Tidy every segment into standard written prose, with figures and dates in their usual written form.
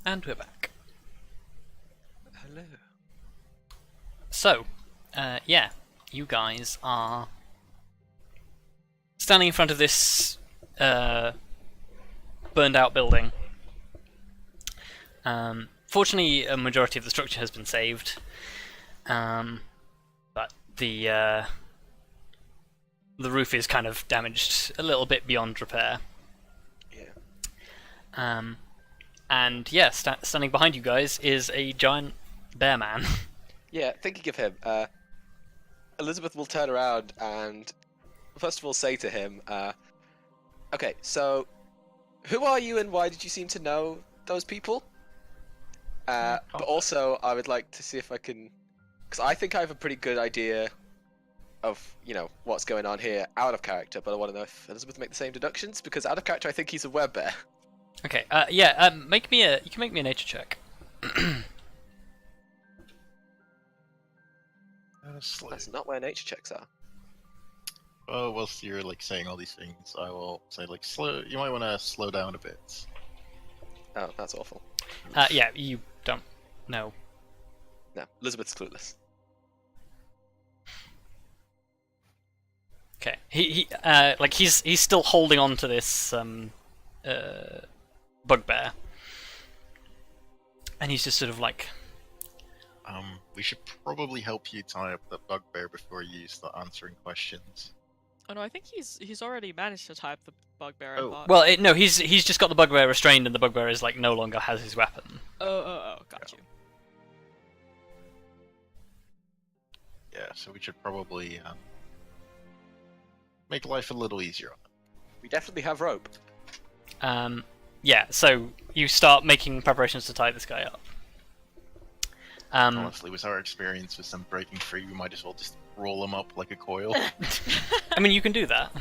And we're back. Hello. So, yeah, you guys are standing in front of this burned out building. Fortunately, a majority of the structure has been saved, but the roof is kind of damaged a little bit beyond repair. Yeah. And yeah, standing behind you guys is a giant bear man. Yeah, thinking of him, Elizabeth will turn around and first of all say to him, okay, so who are you and why did you seem to know those people? But also, I would like to see if I can, because I think I have a pretty good idea of, what's going on here out of character, but I want to know if Elizabeth make the same deductions, because out of character I think he's a werebear. Okay, yeah, you can make me a nature check. That's not where nature checks are. Oh, whilst you're saying all these things, I will say slow. You might want to slow down a bit. Oh, that's awful. Yeah, you don't know. No, Elizabeth's clueless. Okay, he's still holding on to this bugbear, and he's just sort of like, we should probably help you tie up the bugbear before you start answering questions. Oh no, I think he's already managed to type the bugbear. Oh. I thought. well, no, he's just got the bugbear restrained, and the bugbear is no longer has his weapon. Oh, got you. Yeah, so we should probably make life a little easier on them. We definitely have rope. Yeah, so you start making preparations to tie this guy up. Honestly, with our experience with them breaking free, we might as well just roll them up like a coil. I mean, you can do that.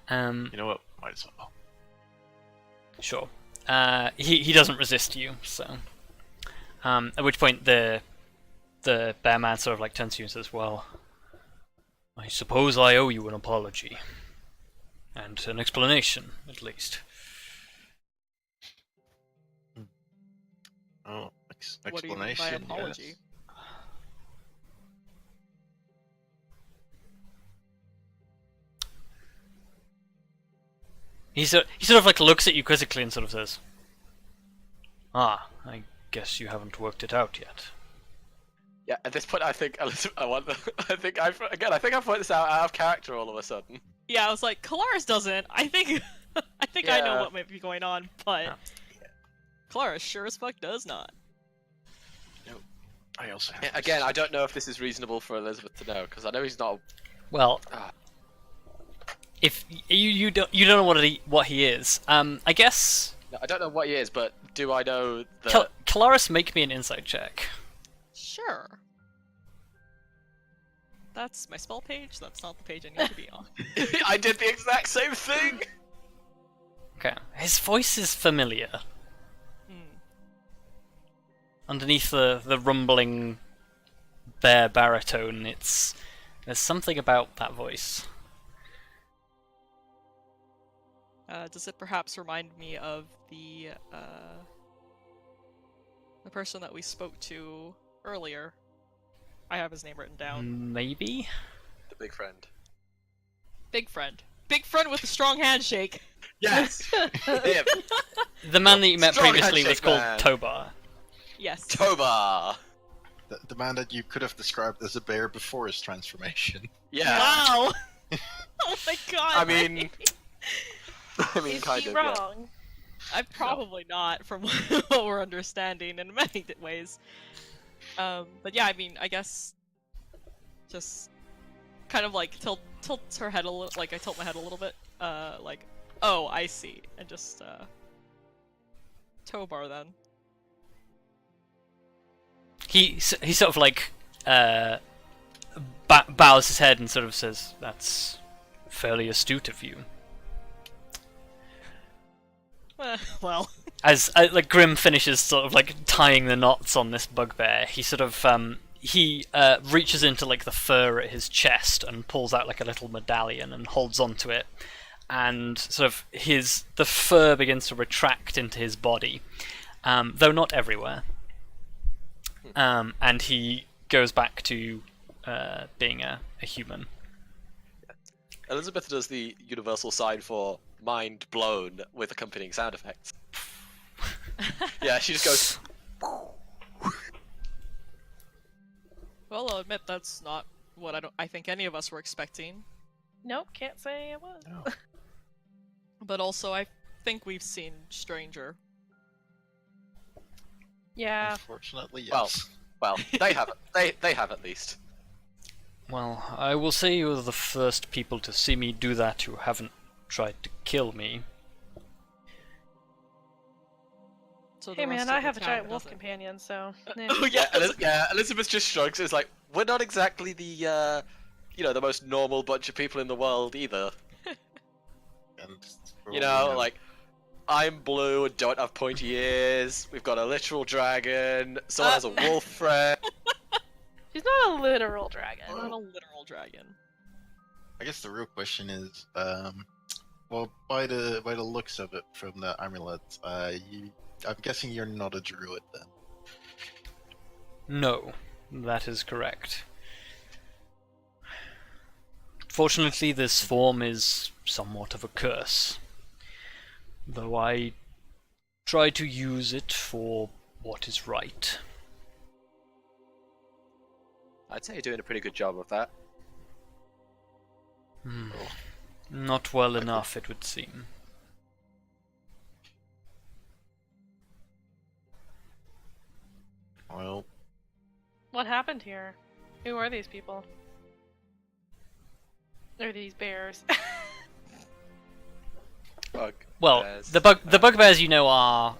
You know what? Might as well. Sure. He doesn't resist you, so. At which point the bear man sort of turns to you and says, "Well, I suppose I owe you an apology. And an explanation, at least." Oh, What do you mean by explanation. apology? Yes. He sort of looks at you quizzically and sort of says, "Ah, I guess you haven't worked it out yet." Yeah, at this point I think Elizabeth, I think I've put this out of character all of a sudden. Yeah, I was like, Kelariis doesn't. I think I know Yeah. what might be going on, but Yeah. Kelariis sure as fuck does not. I also have Yeah, again, I don't know if this is reasonable for Elizabeth to know, because I know he's not. Well, Ah. if you don't know what he is, I guess I don't know what he is, but do I know that? Kelariis, make me an insight check. Sure. That's my spell page. That's not the page I need to be on. I did the exact same thing. Okay, his voice is familiar. Underneath the rumbling bear baritone, there's something about that voice. Does it perhaps remind me of the person that we spoke to earlier? I have his name written down. Maybe? The big friend. Big friend. Big friend with a strong handshake. Yes. Him. The man that you met Strong previously was handshake called man. Tobar. Yes. Tobar. the man that you could have described as a bear before his transformation. Yeah. Wow. Oh my god. I mean, Is kind he of. wrong? I'm probably not, from what we're understanding in many ways. But yeah, I mean, I guess just kind of tilts her head a little, I tilt my head a little bit, oh, I see, and just Tobar then. He sort of bows his head and sort of says, "That's fairly astute of you." Well, As Grim finishes sort of tying the knots on this bugbear, he sort of reaches into the fur at his chest and pulls out a little medallion and holds onto it, and sort of the fur begins to retract into his body, though not everywhere. And he goes back to being a human. Elizabeth does the universal sign for mind blown with accompanying sound effects. Yeah, she just goes. Well, I'll admit that's not what I think any of us were expecting. Nope, can't say it was. No. But also, I think we've seen Stranger. Yeah. Unfortunately, Well, yes. well, they have it. They have at least. Well, I will say you're the first people to see me do that who haven't tried to kill me. So the Hey rest man, of I the have a town giant wolf doesn't. companion, so. Oh yeah, Elizabeth just shrugs. It's like we're not exactly the the most normal bunch of people in the world either. And for You all we know, like I'm blue and don't have pointy ears. We've got a literal dragon. Someone has a wolf friend. She's not a literal dragon. Not a literal dragon. I guess the real question is, well, by the looks of it from the amulet, I'm guessing you're not a druid then. No, that is correct. Fortunately, this form is somewhat of a curse, though I try to use it for what is right. I'd say you're doing a pretty good job of that. Not well enough, it would seem. Well, What happened here? Who are these people? Or these bears? Bug. Well, bears. the bugbears, you know, are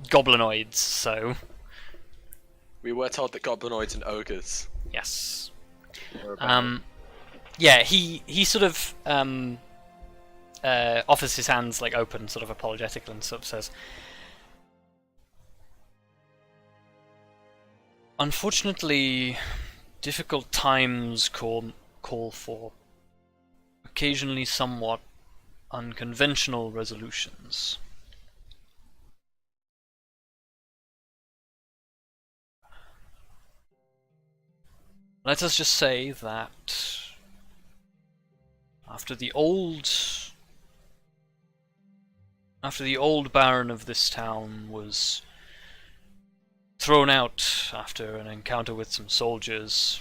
goblinoids, so We were told that goblinoids and ogres yes. were about. Yeah, he sort of offers his hands like open, sort of apologetic, and sort of says, "Unfortunately, difficult times call for occasionally somewhat unconventional resolutions. Let us just say that after the old Baron of this town was thrown out after an encounter with some soldiers,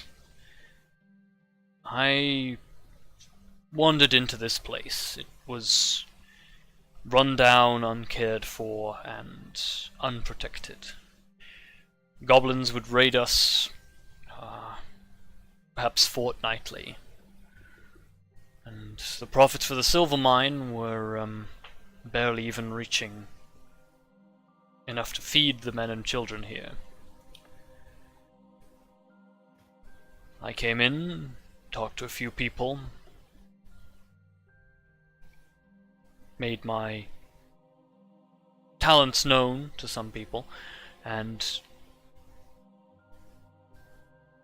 I wandered into this place. It was run down, uncared for, and unprotected. Goblins would raid us perhaps fortnightly, and the profits for the silver mine were barely even reaching enough to feed the men and children here. I came in, talked to a few people, made my talents known to some people, and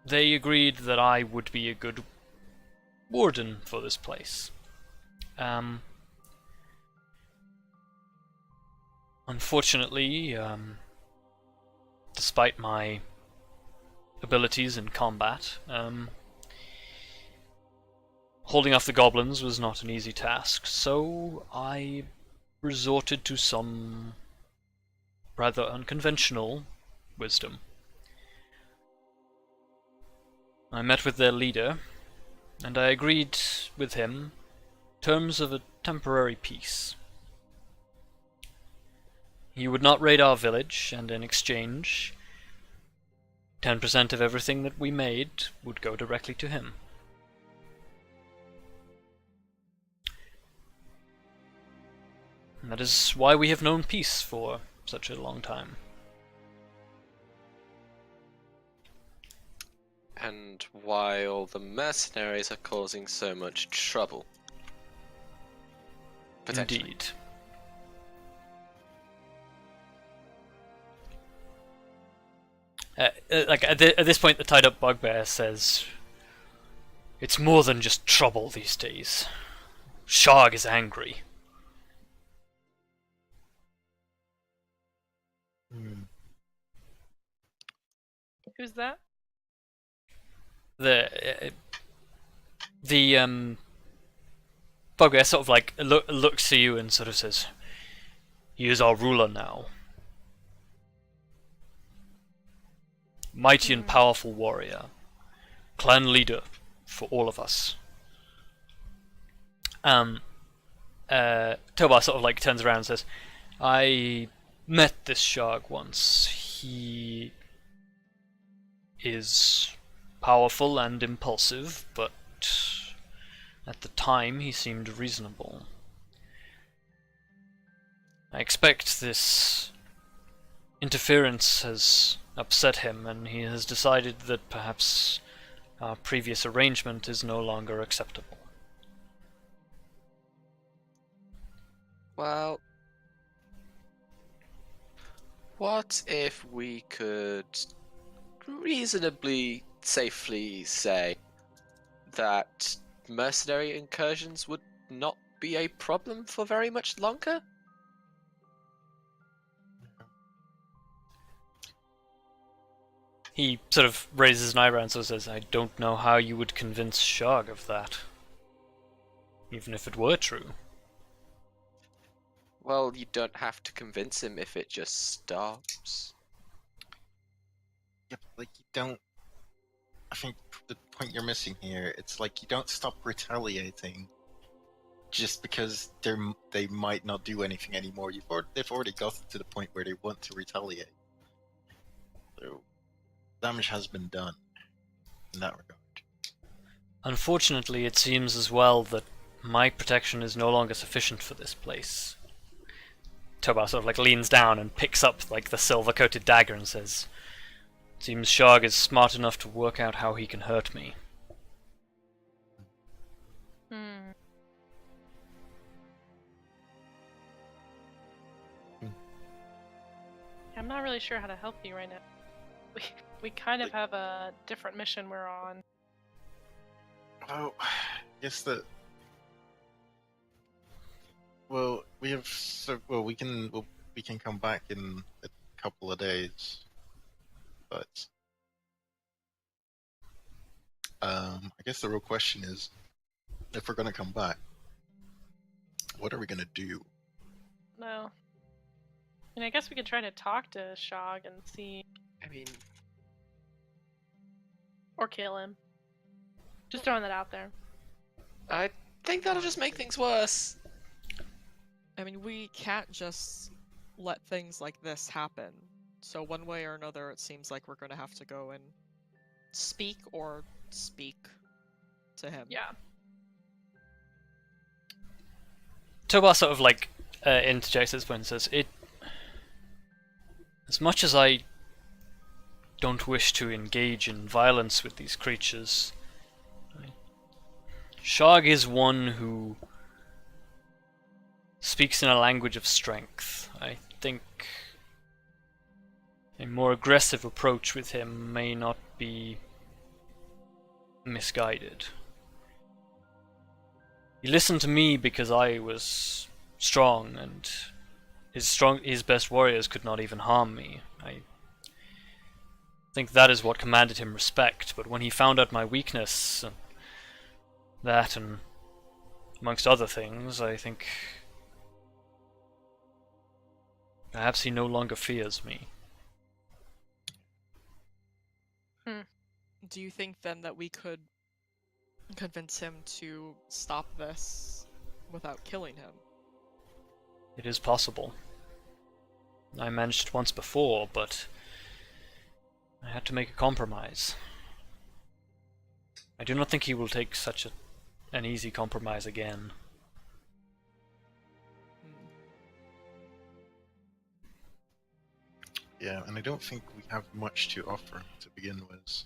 they agreed that I would be a good warden for this place. Unfortunately, despite my abilities in combat, holding off the goblins was not an easy task, so I resorted to some rather unconventional wisdom. I met with their leader, and I agreed with him terms of a temporary peace. He would not raid our village, and in exchange, 10% of everything that we made would go directly to him. And that is why we have known peace for such a long time. And while the mercenaries are causing so much trouble. Potentially. Indeed. Like at this point, the tied-up bugbear says, "It's more than just trouble these days. Sharg is angry. Hmm. Who's that? The bugbear sort of like looks to you and sort of says, "He is our ruler now. Mighty and powerful warrior, clan leader for all of us." Tobar sort of like turns around and says, "I met this Sharg once. He is powerful and impulsive, but at the time he seemed reasonable. I expect this interference has upset him, and he has decided that perhaps our previous arrangement is no longer acceptable." Well, what if we could reasonably safely say that mercenary incursions would not be a problem for very much longer? He sort of raises an eyebrow and so says, "I don't know how you would convince Sharg of that, even if it were true." Well, you don't have to convince him if it just stops. Yeah, but, like, you don't. I think the point you're missing here, it's like you don't stop retaliating just because they might not do anything anymore. They've already gotten to the point where they want to retaliate. So damage has been done in that regard. Unfortunately, it seems as well that my protection is no longer sufficient for this place. Tobar sort of like leans down and picks up like the silver-coated dagger and says, "Seems Sharg is smart enough to work out how he can hurt me." Hmm. I'm not really sure how to help you right now. We kind of have a different mission we're on. Well, I guess that. Well, we have. We can come back in a couple of days, but I guess the real question is, if we're gonna come back, what are we gonna do? No. And I guess we could try to talk to Shog and see, I mean, or kill him. Just throwing that out there. I think that'll just make things worse. I mean, we can't just let things like this happen. So one way or another, it seems like we're going to have to go and speak to him. Yeah. Tobar sort of like interjects at this point and says, as much as I don't wish to engage in violence with these creatures, Sharg is one who speaks in a language of strength. I think a more aggressive approach with him may not be misguided. He listened to me because I was strong, and his best warriors could not even harm me. I think that is what commanded him respect, but when he found out my weakness, that and amongst other things, I think perhaps he no longer fears me. Do you think then that we could convince him to stop this without killing him? It is possible. I managed it once before, but I had to make a compromise. I do not think he will take such an easy compromise again. Yeah, and I don't think we have much to offer to begin with.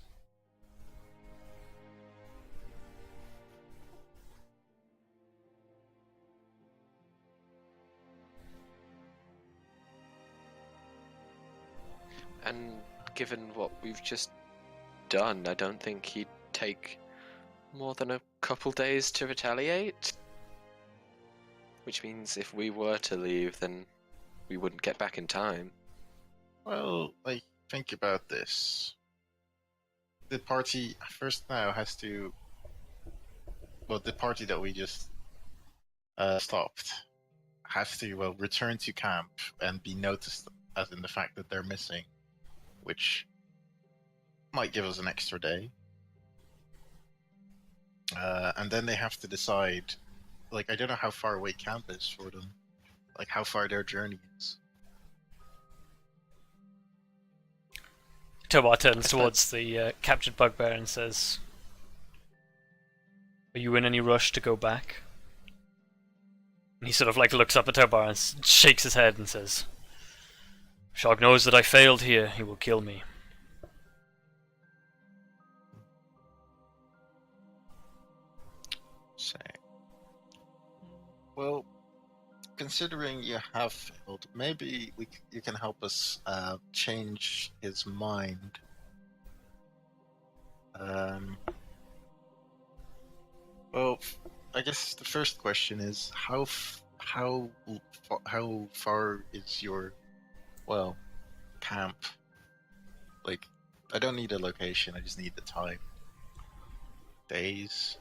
And given what we've just done, I don't think he'd take more than a couple days to retaliate. Which means if we were to leave, then we wouldn't get back in time. Well, like, think about this. The party first now has to. Well, the party that we just stopped has to return to camp and be noticed, as in the fact that they're missing, which might give us an extra day. And then they have to decide. Like, I don't know how far away camp is for them. Like, how far their journey is. Tobar turns towards the captured bugbear and says, "Are you in any rush to go back?" And he sort of like looks up at Tobar and shakes his head and says, "Shog knows that I failed here. He will kill me." Say. Well, considering you have failed, maybe you can help us change his mind. Well, I guess the first question is how far is your camp? Like, I don't need a location. I just need the time. Days.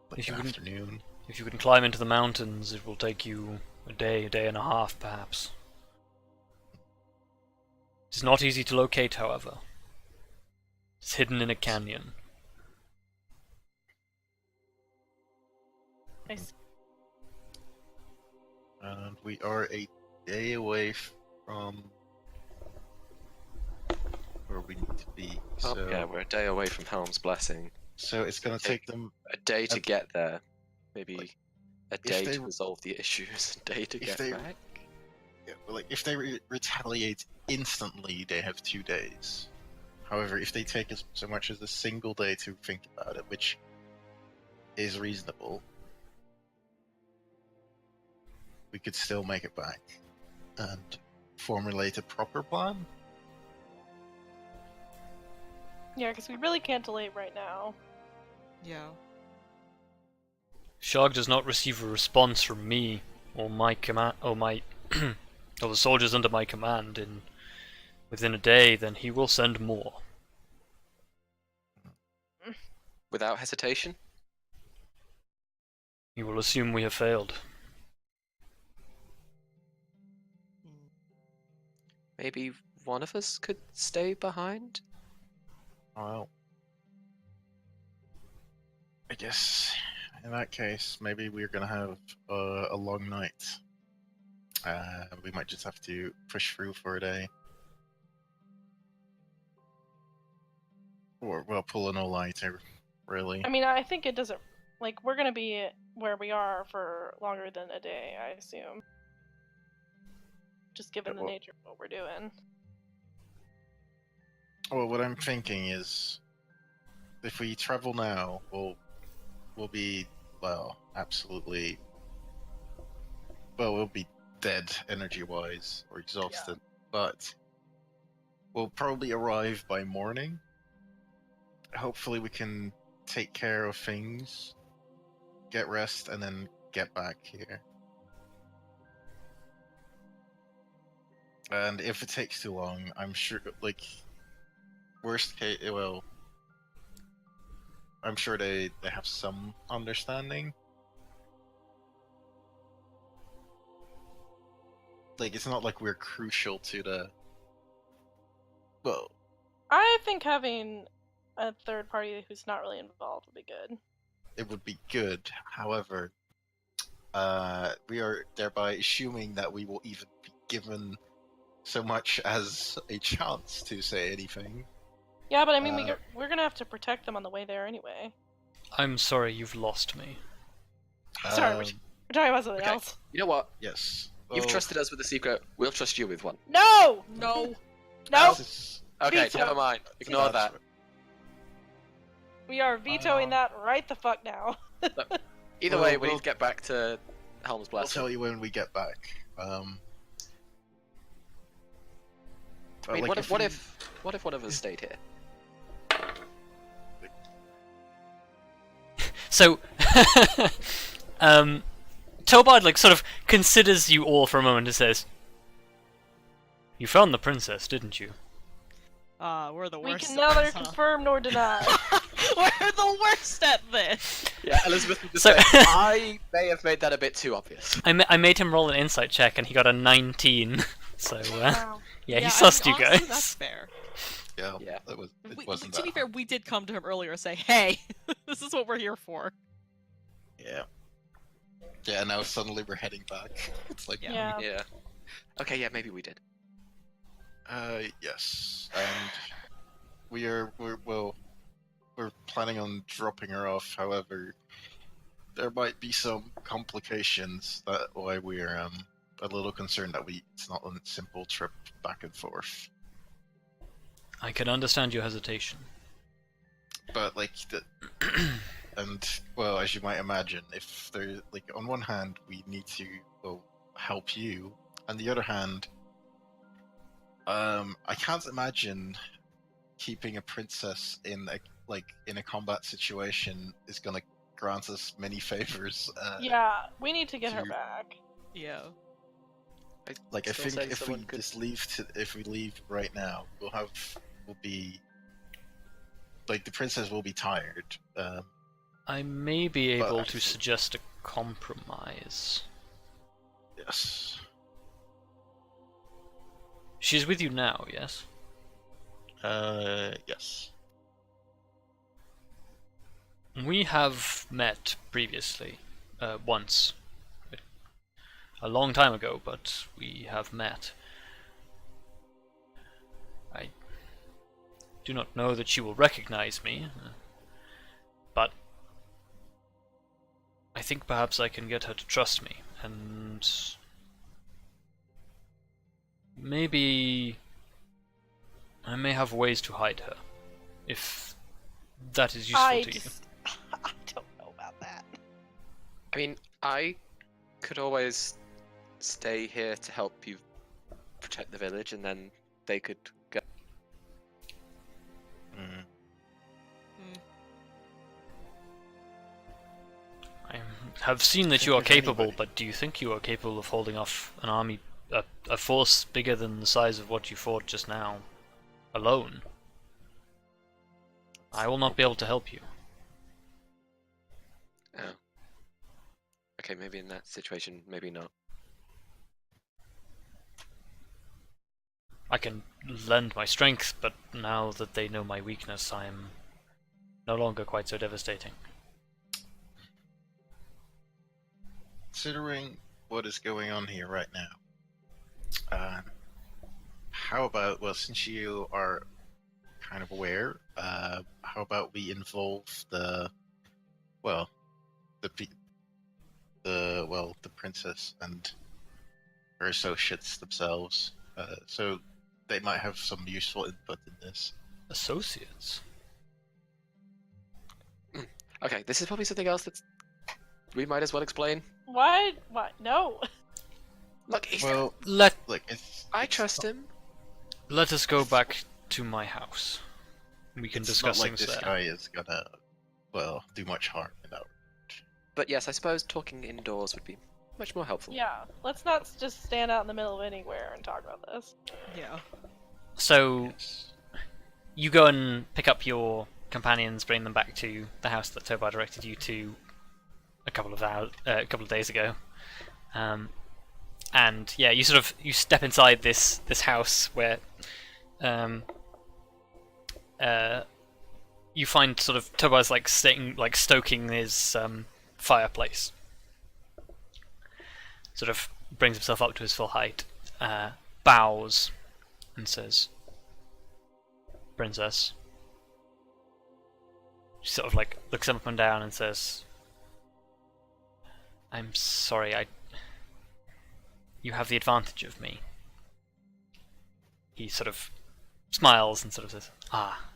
Like If you afternoon. If you can climb into the mountains, it will take you a day and a half, perhaps. It is not easy to locate, however. It's hidden in a canyon. Nice. And we are a day away from where we need to be. Oh, So, yeah, we're a day away from Helm's Blessing. so it's gonna take them. A day to If- get there. Maybe a day they- to resolve the issues. A day to if get they- back. Yeah, well, like if they retaliate instantly, they have 2 days. However, if they take as so much as a single day to think about it, which is reasonable, we could still make it back and formulate a proper plan. Yeah, because we really can't delay right now. Yeah. Shog does not receive a response from me or my command, or my, or the soldiers under my command within a day, then he will send more. Without hesitation? He will assume we have failed. Maybe one of us could stay behind? Well, I guess in that case, maybe we're gonna have a long night. We might just have to push through for a day. Or, well, pull an all-nighter, really. I mean, I think it doesn't. Like, we're gonna be where we are for longer than a day, I assume. Just given the Well- nature of what we're doing. Well, what I'm thinking is, if we travel now, we'll be, well, absolutely, well, we'll be dead energy-wise or exhausted, but we'll probably arrive by morning. Hopefully we can take care of things, get rest, and then get back here. And if it takes too long, I'm sure, like, worst case, well, I'm sure they have some understanding. Like, it's not like we're crucial to the, well, I think having a third party who's not really involved would be good. it would be good. However, we are thereby assuming that we will even be given so much as a chance to say anything. Yeah, but I mean, Uh, we're gonna have to protect them on the way there anyway. I'm sorry, you've lost me. Sorry, we're Um, talking about something okay. else. You know what? Yes. You've Well, trusted us with a secret. We'll trust you with one. No! No. No! this is- Okay, Veto. never mind. Ignore that's that. We are vetoing that right the fuck now. Either Well, way, we we'll- need to get back to Helm's I'll Blessing. tell you when we get back. I mean, like, what if if one of us stayed here? So, Tobar like sort of considers you all for a moment and says, "You found the princess, didn't you?" We're the We worst. can at neither this, huh? confirm nor deny. We're the worst at this. Yeah, Elizabeth would just So- say, I may have made that a bit too obvious. I made him roll an insight check and he got a 19. So Wow. yeah, he I sussed mean, you honestly, guys. That's fair. Yeah, Yeah. that was. It We, wasn't to that be fair, hard. we did come to him earlier and say, "Hey, this is what we're here for." Yeah. Yeah. Now suddenly we're heading back. It's like. Yeah. Yeah. Okay, yeah, maybe we did. Yes, and we're planning on dropping her off. However, there might be some complications. That why we're a little concerned that it's not a simple trip back and forth. I can understand your hesitation. But like and well, as you might imagine, if there like on one hand we need to help you, on the other hand, I can't imagine keeping a princess in a combat situation is gonna grant us many favors. Yeah, we need to get her to- back. Yeah. Like I Still think saying if we someone could- just if we leave right now, we'll be like the princess will be tired. I may be But able I to think- suggest a compromise. Yes. She's with you now, yes? Yes. We have met previously, once. A long time ago, but we have met. I do not know that she will recognize me, but I think perhaps I can get her to trust me, and maybe I may have ways to hide her, if that is useful I to you. just, I don't know about that. I mean, I could always stay here to help you protect the village, and then they could go. Mm. I have seen that think you are if capable, anybody- but do you think you are capable of holding off an army, a force bigger than the size of what you fought just now, alone? I will not be able to help you. Oh. Okay, maybe in that situation, maybe not. I can lend my strength, but now that they know my weakness, I am no longer quite so devastating. Considering what is going on here right now, how about, well, since you are kind of aware, how about we involve the princess and her associates themselves, so they might have some useful input in this. Associates? Okay, this is probably something else that we might as well explain. Why? Why? No. Look, he's, Well, Let look, I trust him. let us go back to my house. We can it's discuss not like things this there. guy is gonna, do much harm in that. But yes, I suppose talking indoors would be much more helpful. Yeah. Let's not just stand out in the middle of anywhere and talk about this. Yeah. So Yes. you go and pick up your companions, bring them back to the house that Tobar directed you to a couple of days ago, and yeah, you step inside this house where you find sort of Tobar's stoking his fireplace. Sort of brings himself up to his full height, bows, and says, "Princess." She sort of looks up and down and says, "I'm sorry, you have the advantage of me." He sort of smiles and sort of says, "Ah,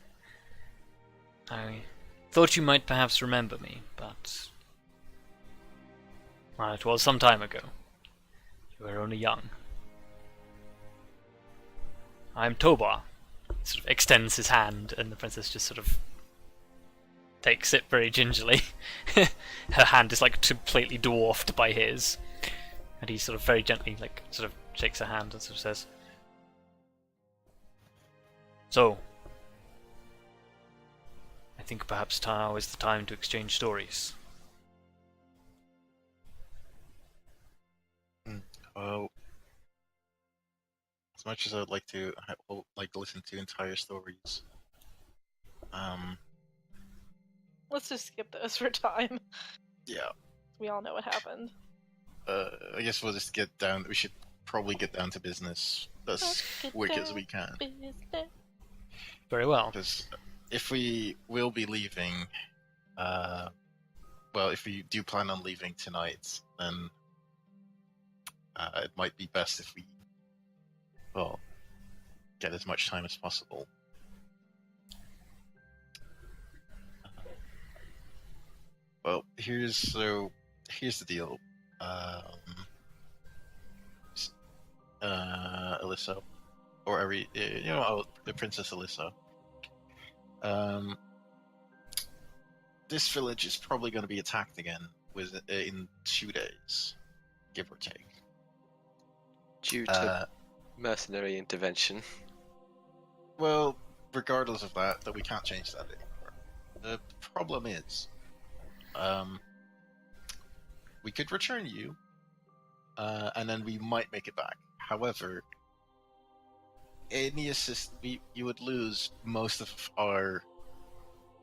I thought you might perhaps remember me, but well, it was some time ago. You were only young. I'm Tobar." He sort of extends his hand, and the princess just sort of takes it very gingerly. Her hand is like completely dwarfed by his, and he sort of very gently like sort of shakes her hand and sort of says, "So, I think perhaps now is the time to exchange stories." Well, as much as I'd like to, I would like to listen to entire stories. Let's just skip those for time. Yeah. We all know what happened. I guess we'll just get down. We should probably get down to business as quick as we can. Very well. Because if we will be leaving, well, if we do plan on leaving tonight, then it might be best if we, well, get as much time as possible. Well, here's the deal. Alyssa, or the Princess Alyssa. This village is probably going to be attacked again in 2 days, give or take. Due to mercenary intervention. Well, regardless of that we can't change that anymore. The problem is, we could return you, and then we might make it back. However, you would lose most of our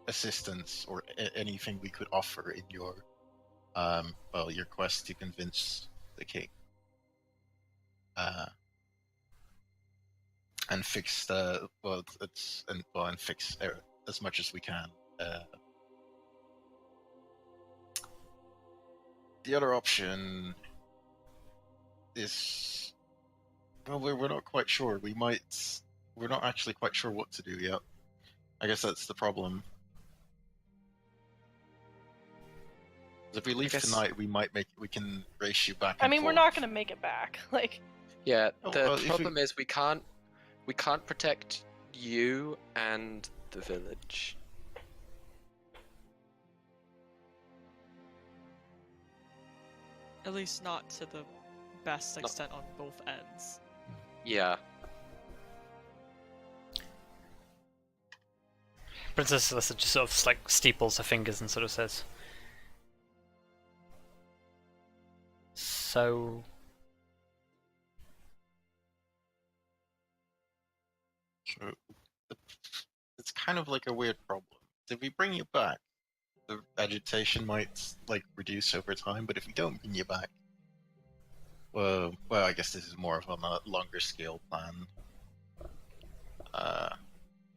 assistance or anything we could offer in your your quest to convince the king and fix fix as much as we can. The other option is, well, we're not quite sure. We're not actually quite sure what to do yet. I guess that's the problem. If we leave tonight, we can race you back. I mean, we're not going to make it back. Like, yeah, Oh, the well, problem is we can't protect you and the village. At least not to the best extent on both ends. Yeah. Princess Alyssa just sort of like steeples her fingers and sort of says, "So, it's kind of like a weird problem. If we bring you back, the agitation might reduce over time. But if we don't bring you back, well, I guess this is more of a longer scale plan.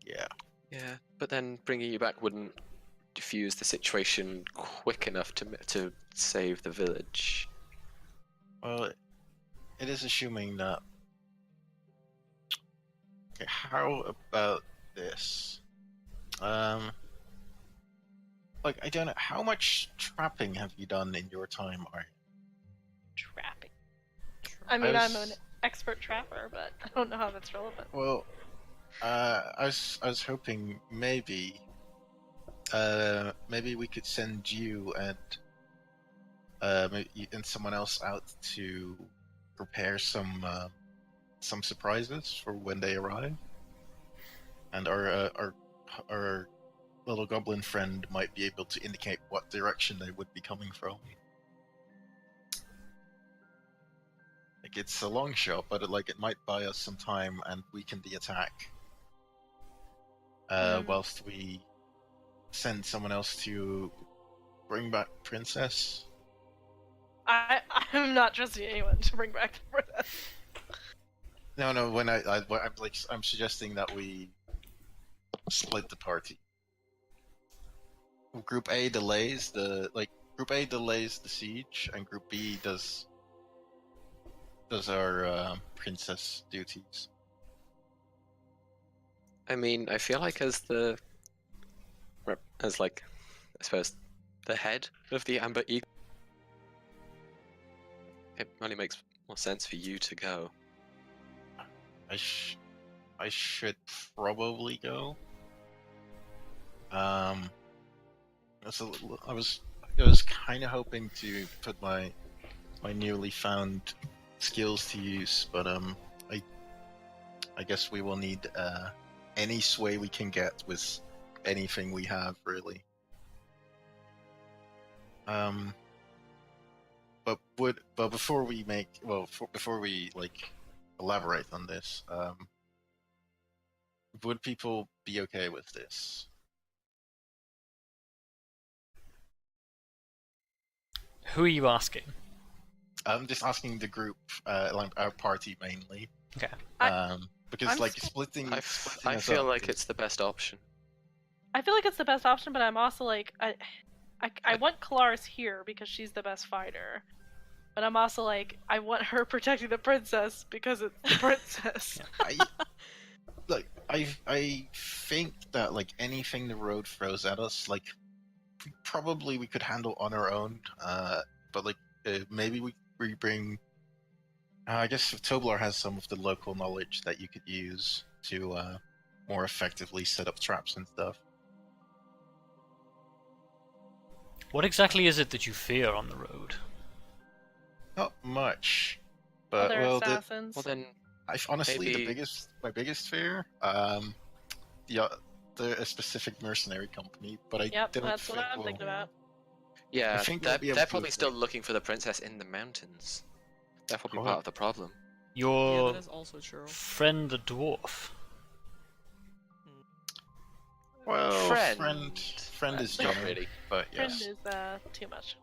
Yeah. Yeah, but then bringing you back wouldn't diffuse the situation quick enough to save the village. Well, it is assuming that. Okay, how about this? I don't know. How much trapping have you done in your time, Arya? trapping. I mean, I'm an expert trapper, but I don't know how that's relevant. Well, I was hoping maybe we could send you and someone else out to prepare some surprises for when they arrive, and our little goblin friend might be able to indicate what direction they would be coming from. It's a long shot, but it might buy us some time, and weaken the attack. Whilst we send someone else to bring back Princess. I'm not trusting anyone to bring back the princess. No. When I'm suggesting that we split the party. Group A delays the siege, and Group B does our princess duties. I mean, I feel like as I suppose, the head of the Amber Eagle, it only makes more sense for you to go. I should probably go. I was kind of hoping to put my newly found skills to use, but I guess we will need any sway we can get with anything we have, really. But before we elaborate on this, would people be okay with this? Who are you asking? I'm just asking the group, like our party mainly. Okay. Because I'm like still- splitting. I us feel up like is- it's the best option. I feel like it's the best option, but I'm also like I want Kelariis here because she's the best fighter. But I'm also like, I want her protecting the princess because it's the princess. I think that like anything the road throws at us, like probably we could handle on our own. But like maybe we bring. I guess Tobar has some of the local knowledge that you could use to more effectively set up traps and stuff. What exactly is it that you fear on the road? Not much, but Other well, assassins. Well then, honestly, maybe- my biggest fear, a specific mercenary company, but I Yep, don't that's what think I'm we'll- thinking about. Yeah, think they'll be able they're to probably avoid- still looking for the princess in the mountains. They're probably Oh. part of the problem. Yeah, Your that is also true. friend the dwarf. Well, Friend. friend is Not general, really. but Friend yes. is too much.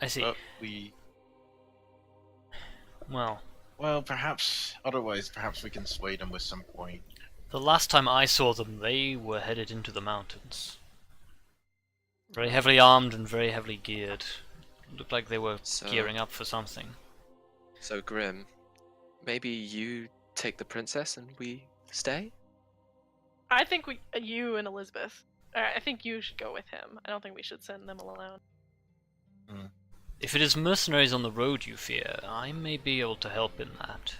I see. But we Well, perhaps we can sway them with some point. the last time I saw them, they were headed into the mountains. Very heavily armed and very heavily geared. Looked like they were So- gearing up for something. So Grim, maybe you take the princess and we stay? I think you and Elizabeth. I think you should go with him. I don't think we should send them alone. If it is mercenaries on the road you fear, I may be able to help in that.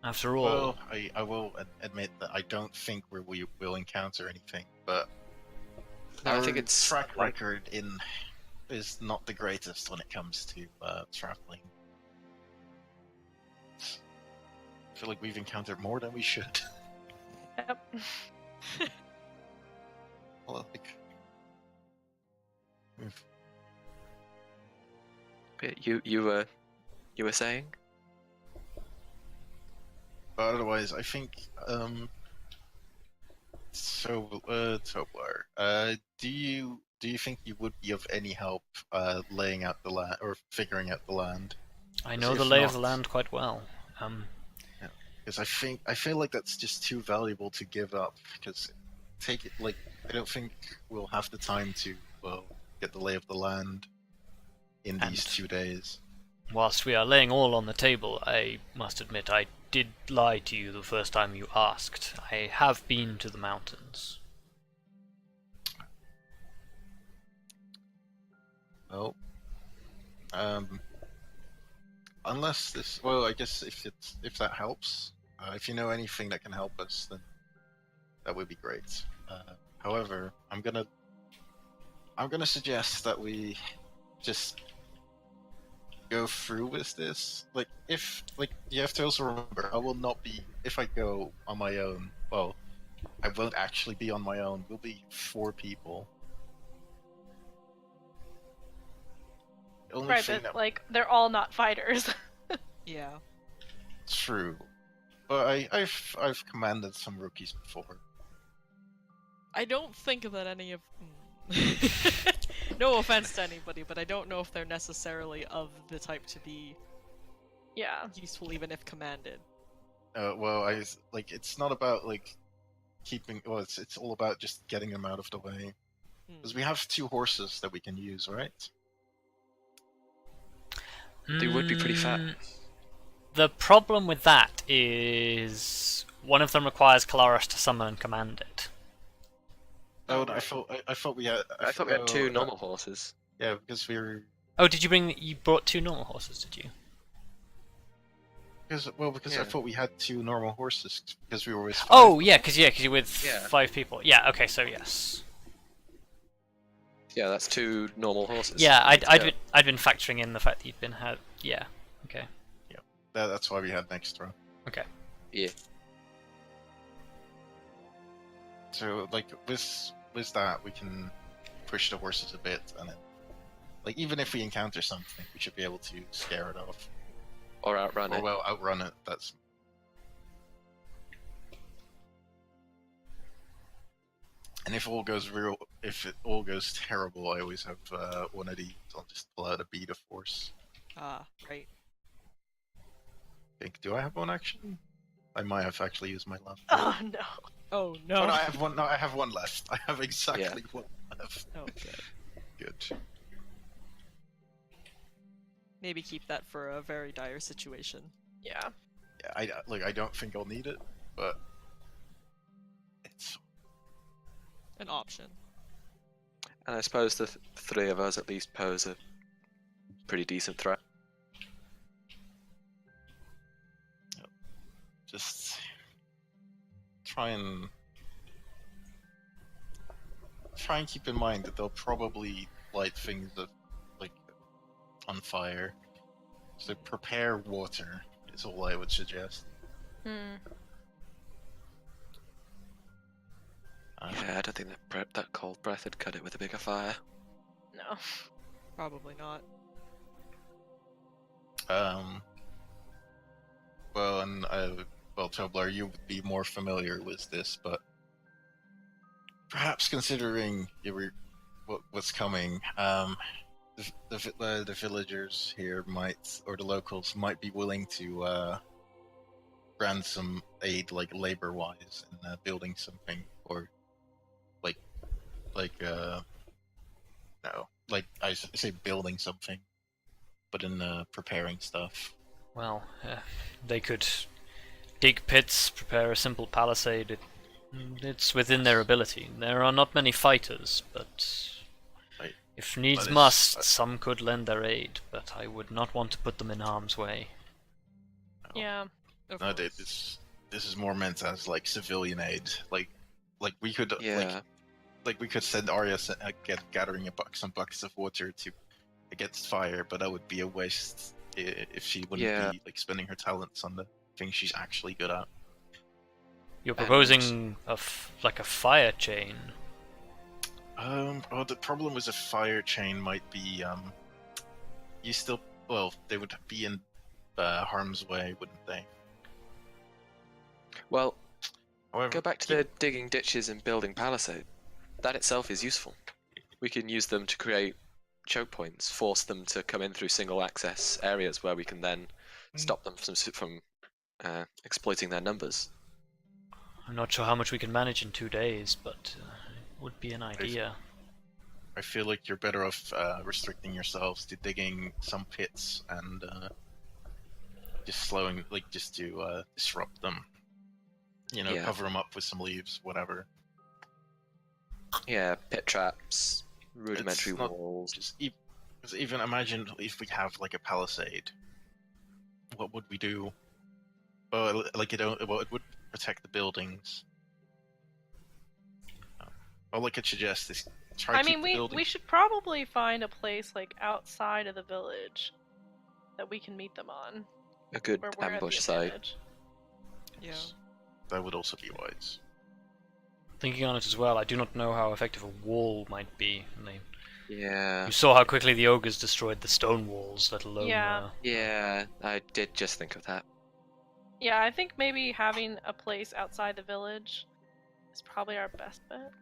After all, Well, I will admit that I don't think we will encounter anything, but No, I our think it's track like- record is not the greatest when it comes to traveling. I feel like we've encountered more than we should. Yep. Well, like, You were saying? but otherwise, I think. So, Tobar, do you think you would be of any help laying out the land or figuring out the land? I know if the lay of the not- land quite well. Because I feel like that's just too valuable to give up. Because I don't think we'll have the time to get the lay of the land in these And- 2 days. Whilst we are laying all on the table, I must admit I did lie to you the first time you asked. I have been to the mountains. Well, unless this, well, I guess if that helps, if you know anything that can help us, then that would be great. However, I'm gonna suggest that we just go through with this. Like, you have to also remember, I will not be, if I go on my own. Well, I won't actually be on my own. We'll be 4 people. The only Right, thing but that like they're all not fighters. Yeah. True, but I've commanded some rookies before. I don't think that any of. No offense to anybody, but I don't know if they're necessarily of the type to be Yeah. useful, even if commanded. Well, it's not about like keeping. Well, it's all about just getting them out of the way. Because we have 2 horses that we can use, right? They would be pretty fat. The problem with that is one of them requires Kelariis to summon and command it. Oh, I thought we had. I thought we had 2 normal horses. Yeah, because Oh, did you brought 2 normal horses, did you? because I Yeah. thought we had 2 normal horses because we were with. Oh, yeah, because you're with Yeah. 5 people. Yeah, okay, so yes. Yeah, that's 2 normal horses. Yeah, Yeah. I'd been factoring in the fact that you'd been had. Yeah. Okay. That's why we had an extra. Okay. Yeah. So like with that we can push the horses a bit, and then, like, even if we encounter something, we should be able to scare it off. Or outrun Or it. well, outrun it. That's. And if it all goes terrible, I always have one of these. I'll just pull out a bead of force. Ah, right. Do I have one action? I might have actually used my left. Oh no. Oh Oh, no. no, I have one. No, I have one left. I have exactly one left. Oh, good. Good. Maybe keep that for a very dire situation. Yeah. Yeah, I don't think I'll need it, but it's An option. And I suppose the 3 of us at least pose a pretty decent threat. just try and keep in mind that they'll probably light things like on fire. So prepare water is all I would suggest. Hmm. Yeah, I don't think that cold breath would cut it with a bigger fire. No. Probably not. Well, and Tobar, you would be more familiar with this, but perhaps considering what's coming, the villagers here or the locals might be willing to grant some aid, like labor-wise, in building something, or I say building something, but in preparing stuff. Well, they could dig pits, prepare a simple palisade. It's within their ability. There are not many fighters, but Right. if needs But must, some could lend their aid, but I would not want to put them in harm's way. Yeah. Of No, course. this is more meant as like civilian aid. Like we could Yeah. like we could send Arya gathering some buckets of water against fire, but that would be a waste if she wouldn't be like spending her talents on the things she's actually good at. You're proposing like a fire chain. Well, the problem with a fire chain might be they would be in harm's way, wouldn't they? Well, However, go back to the digging ditches and building palisade. That itself is useful. We can use them to create choke points, force them to come in through single access areas where we can then stop them from exploiting their numbers. I'm not sure how much we can manage in 2 days, but it would be an idea. I feel like you're better off restricting yourselves to digging some pits and just to disrupt them. Yeah. Cover them up with some leaves, whatever. Yeah, pit traps, rudimentary It's not walls. Because even imagine if we have like a palisade. What would we do? Well, it would protect the buildings. All I could suggest is try I to keep mean, the buildings. we should probably find a place like outside of the village that we can meet them on. A good Where we're at the ambush site. advantage. Yeah. That would also be wise. Thinking on it as well, I do not know how effective a wall might be. Yeah. You saw how quickly the ogres destroyed the stone walls, let alone... Yeah. Yeah, I did just think of that. Yeah, I think maybe having a place outside the village is probably our best bet.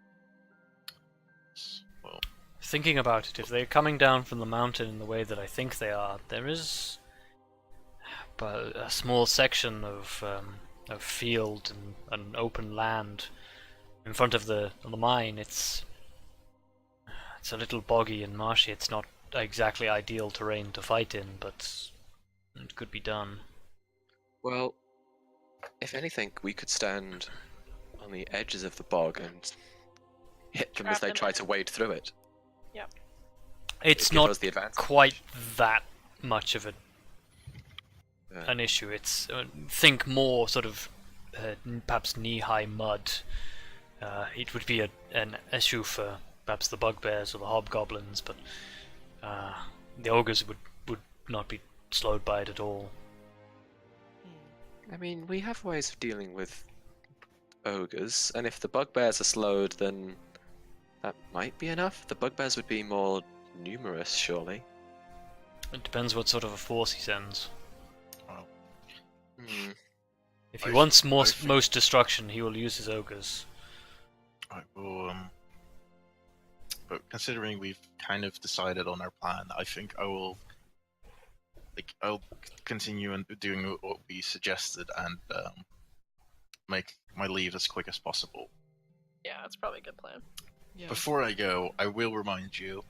Well, Thinking about it, if they're coming down from the mountain in the way that I think they are, there is but a small section of field and open land in front of the mine. It's a little boggy and marshy. It's not exactly ideal terrain to fight in, but it could be done. Well, if anything, we could stand on the edges of the bog and hit them as Trap they them try in. to wade through it. It's Give not us the advantage. quite that much of Yeah. an issue. It's think more sort of perhaps knee-high mud. It would be an issue for perhaps the bugbears or the hobgoblins, but the ogres would not be slowed by it at all. I mean, we have ways of dealing with ogres, and if the bugbears are slowed, then that might be enough. The bugbears would be more numerous, surely. It depends what sort of a force he sends. Hmm. If he I wants think- most destruction, he will use his ogres. I will, but considering we've kind of decided on our plan, I think I'll continue and doing what we suggested and make my leave as quick as possible. Yeah, that's probably a good plan. Yeah. Before I go, I will remind you,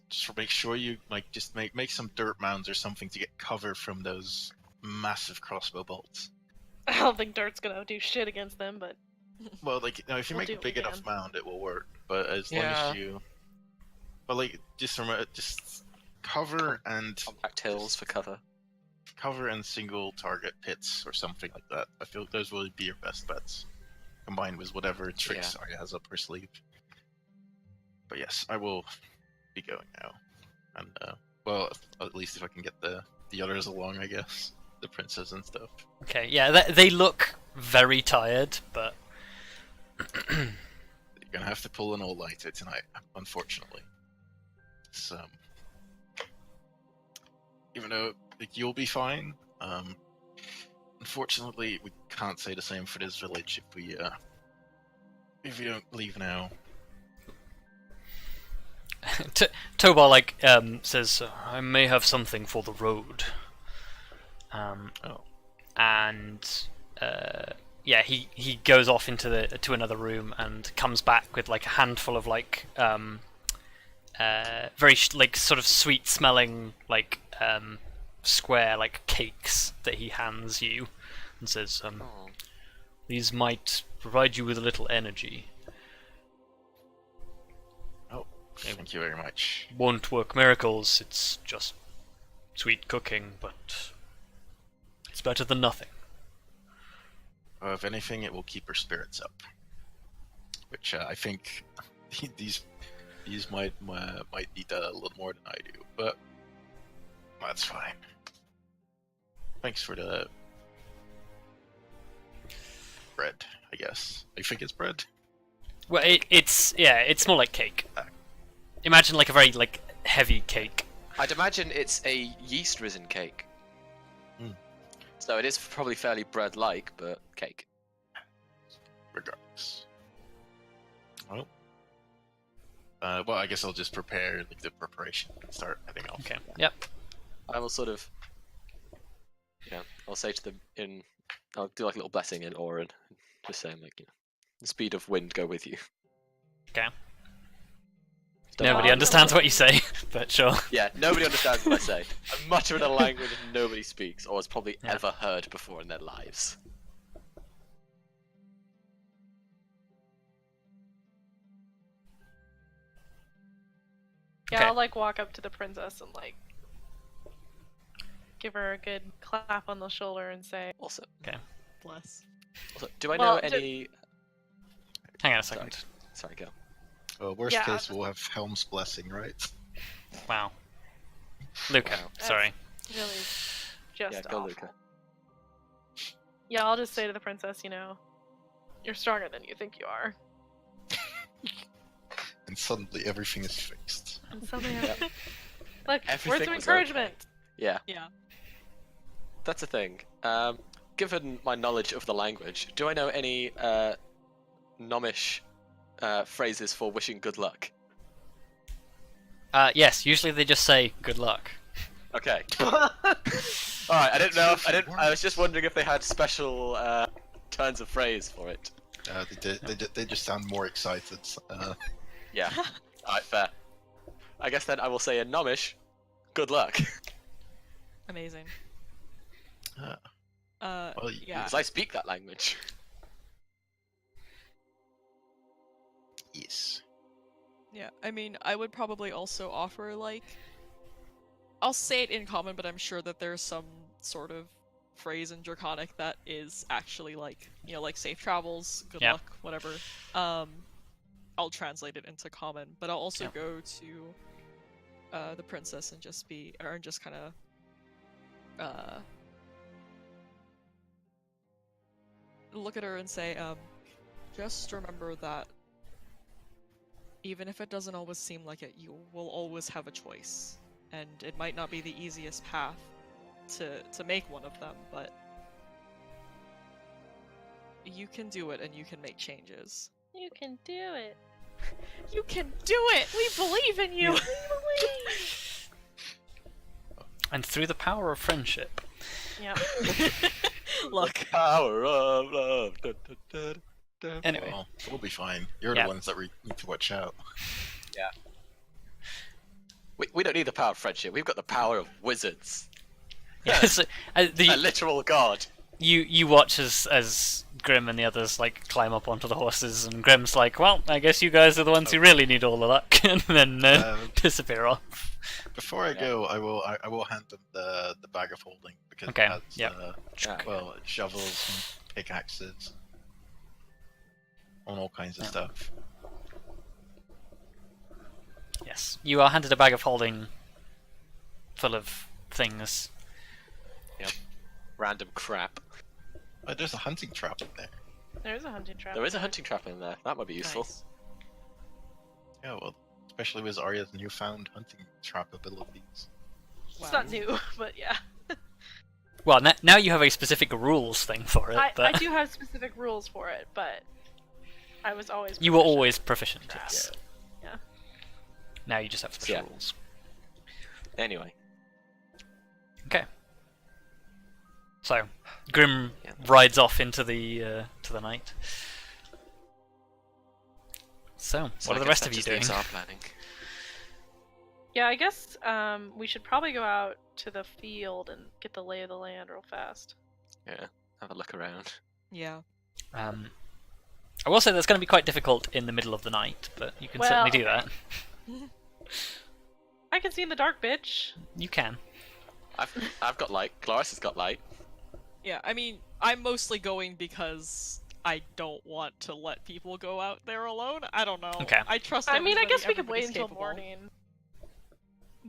just make sure you just make some dirt mounds or something to get cover from those massive crossbow bolts. I don't think Dirt's gonna do shit against them, but Well, if you We'll make do a what we big enough can. mound, it will work. But as long Yeah. as you, but just cover and Compact hills for cover. single target pits or something like that. I feel those will be your best bets, combined with whatever tricks Arya has up her sleeve. But yes, I will be going now, and well, at least if I can get the others along, I guess, the princess and stuff. Okay, yeah, they look very tired, but You're gonna have to pull an all-nighter tonight, unfortunately. So, even though you'll be fine, unfortunately we can't say the same for this village if we don't leave now. Tobar says, "I may have something for the road." And yeah, he goes off to another room and comes back with like a handful of very sort of sweet smelling square cakes that he hands you and says, Oh. "These might provide you with a little energy. Oh, thank you very much. Won't work miracles. It's just sweet cooking, but it's better than nothing." If anything, it will keep her spirits up, which I think these might need a little more than I do, but that's fine. Thanks for the bread, I guess. I think it's bread. Well, it's more like cake. Imagine like a very heavy cake. I'd imagine it's a yeast-risen cake. Mm. So it is probably fairly bread-like, but cake. Regardless. Well, I guess I'll just prepare the preparation and start heading off. Okay. Yep. I will sort of, I'll say to them I'll do like a little blessing in Orin, just saying the speed of wind go with you. Okay. Don't Nobody mind. understands what you say, but sure. Yeah, nobody understands what I say. I'm muttering a language that nobody speaks or has probably Yeah. ever heard before in their lives. yeah, Okay. I'll walk up to the princess and give her a good clap on the shoulder and say, Also, Bless. do I Well, know any? Hang on a second. Sorry, go. Worst Yeah, case, we'll have Helm's blessing, right? Wow. Luka, Wow. sorry. really just Yeah, go, awful. Luka. Yeah, I'll just say to the princess, you're stronger than you think you are. And suddenly everything is fixed. And suddenly, Yep. look, Everything words of was encouragement. Yeah, Yeah. that's a thing. Given my knowledge of the language, do I know any Gnomish phrases for wishing good luck? Yes, usually they just say good luck. Okay. Alright, I didn't know. I was just wondering if they had special turns of phrase for it. They just sound more excited. Yeah. Alright, fair. I guess then I will say in Gnomish, good luck. Amazing. Well, Yeah. Because I speak that language. Yes. Yeah, I mean, I would probably also offer, I'll say it in common, but I'm sure that there's some sort of phrase in Draconic that is actually, safe travels, good Yeah. luck, whatever. I'll translate it into common, but I'll also Yep. go to the princess and just kind of look at her and say, just remember that even if it doesn't always seem like it, you will always have a choice, and it might not be the easiest path to make one of them, but you can do it and you can make changes. You can do it. You can do it! We believe in you! And through the power of friendship. Yep. Look. Power of love. Da, da, da, da. Anyway. Well, we'll be fine. You're Yeah. the ones that we need to watch out. We don't need the power of friendship. We've got the power of wizards. Yes, A literal god. you watch as Grim and the others like climb up onto the horses, and Grim's like, "Well, I guess you guys are the ones who really need all the luck," and then disappear off. Before I go, I will hand them the bag of holding because Okay, it has yep. well, shovels and pickaxes on all kinds of stuff. Yes, you are handed a bag of holding full of things. Random crap. Oh, there's a hunting trap in there. There's a hunting trap. There is a hunting trap in there. That might be useful. Nice. Yeah, well, especially with Arya's newfound hunting trap abilities. It's not new, but yeah. Well, now you have a specific rules thing for it. I but do have specific rules for it, but I was always. you were proficient. always proficient. Yes. Yeah. Now you just have special Yeah. rules. Anyway. Okay. So, Grim Yeah. rides off into the night. So, So what I are the guess rest that of you just doing? leaves our planning. Yeah, I guess we should probably go out to the field and get the lay of the land real fast. Yeah. Have a look around. Yeah. I will say that's going to be quite difficult in the middle of the night, but you can Well, certainly do that. I can see in the dark, bitch. You can. I've got light. Kelariis has got light. Yeah, I mean, I'm mostly going because I don't want to let people go out there alone. I don't know. Okay. I trust I mean, I everybody- guess we could wait everybody's until capable. morning.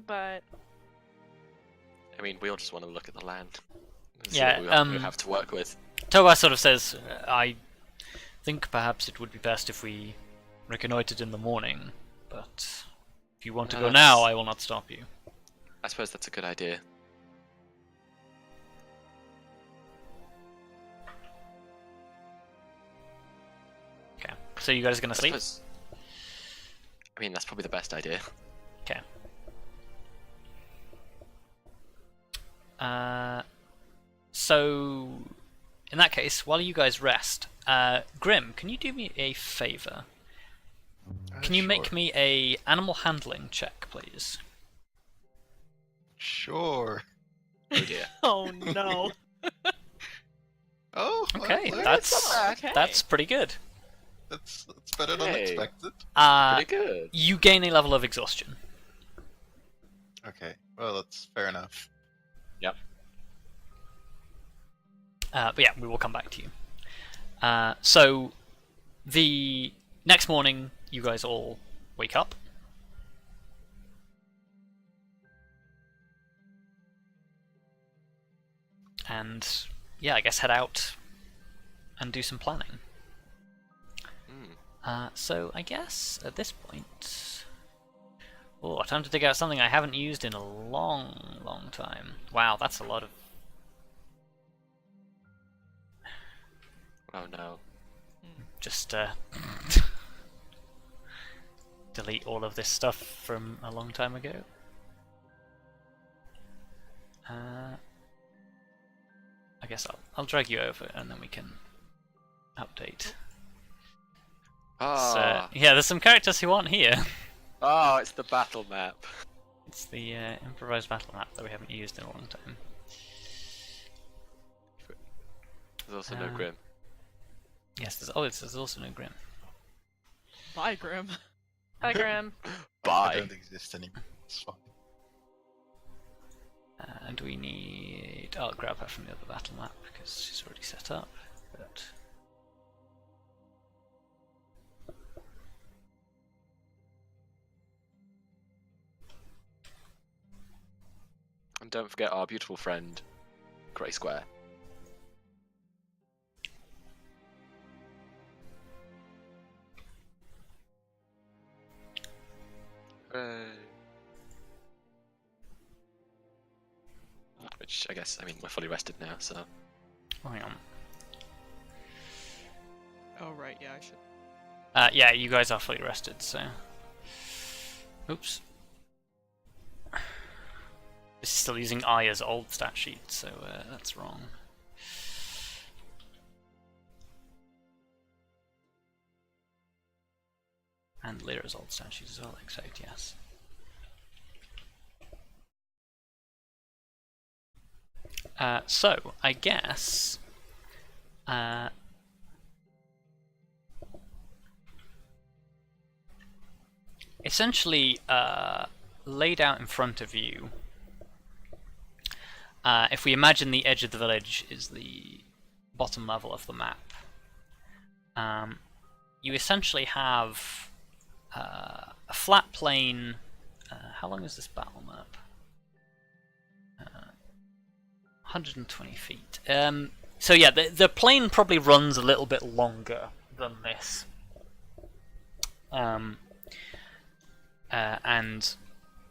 But I mean, we all just want to look at the land. and see Yeah, what we have to work with. Tobar sort of says, I think perhaps it would be best if we reconnoitered in the morning, but if you want to No, go that's- now, I will not stop you. I suppose that's a good idea. Okay. So you guys are going to sleep? I mean, that's probably the best idea. Okay. So, in that case, while you guys rest, Grim, can you do me a favor? Can you make me a animal handling check, please? Sure. Oh dear. Oh no. Oh, Okay, well, that's pretty good. that's better than Hey. expected. Pretty good. You gain a level of exhaustion. Okay, well, that's fair enough. Yep. But yeah, we will come back to you. So, the next morning, you guys all wake up. And, yeah, I guess head out and do some planning. So, I guess, at this point... Oh, time to dig out something I haven't used in a long, long time. Wow, that's a lot of... Oh no. Just delete all of this stuff from a long time ago. I guess I'll drag you over and then we can update. Oh, So, yeah, there's some characters who aren't here. oh, it's the battle map. It's the improvised battle map that we haven't used in a long time. There's also no Uh, Grim. Yes, there's also no Grim. Bye, Grim. hi, Graham. I Bye. don't exist anymore. It's fine. And we need... I'll grab her from the other battle map because she's already set up. But don't forget our beautiful friend, Grey Square. Which, I guess, we're fully rested now, so... Oh, hang on. Oh right, yeah, I should. Yeah, you guys are fully rested, so... Oops. This is still using Arya's old stat sheet, so that's wrong. And Lyra's old stat sheet as well, except yes. So, I guess... essentially, laid out in front of you, if we imagine the edge of the village is the bottom level of the map, you essentially have a flat plain. How long is this battle map? 120 feet. So yeah, the plain probably runs a little bit longer than this. And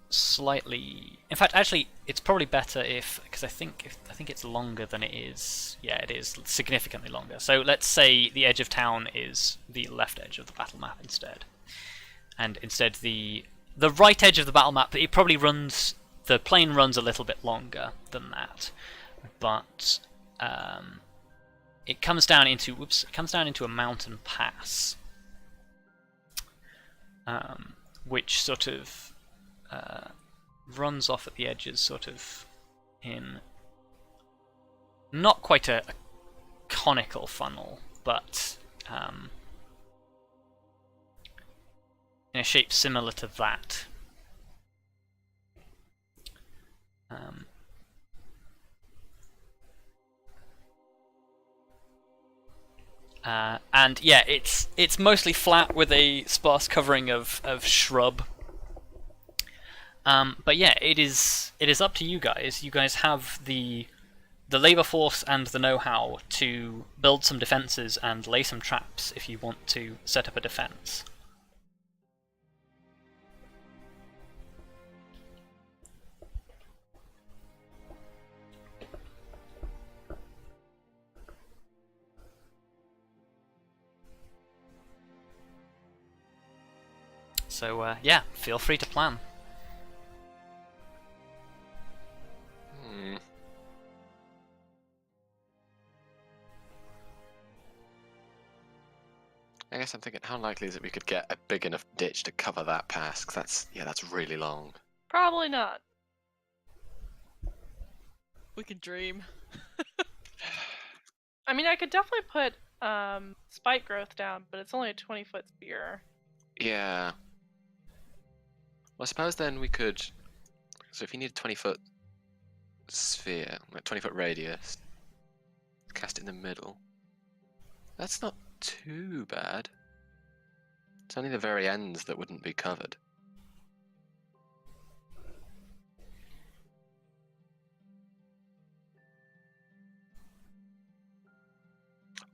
slightly, in fact, actually, it's probably better because I think it's longer than it is. Yeah, it is significantly longer. So let's say the edge of town is the left edge of the battle map instead, and instead the right edge of the battle map, it probably runs. The plain runs a little bit longer than that, but it comes down into a mountain pass. Which sort of runs off at the edges, sort of in not quite a conical funnel, but in a shape similar to that. And yeah, it's mostly flat with a sparse covering of shrub. But yeah, it is up to you guys. You guys have the labor force and the know-how to build some defenses and lay some traps if you want to set up a defense. So yeah, feel free to plan. I guess I'm thinking, how likely is it we could get a big enough ditch to cover that pass? 'Cause that's really long. Probably not. We can dream. I mean, I could definitely put spike growth down, but it's only a 20-foot sphere. Yeah. Well, I suppose then we could... So if you need a 20-foot sphere, like 20-foot radius, cast it in the middle. That's not too bad. It's only the very ends that wouldn't be covered.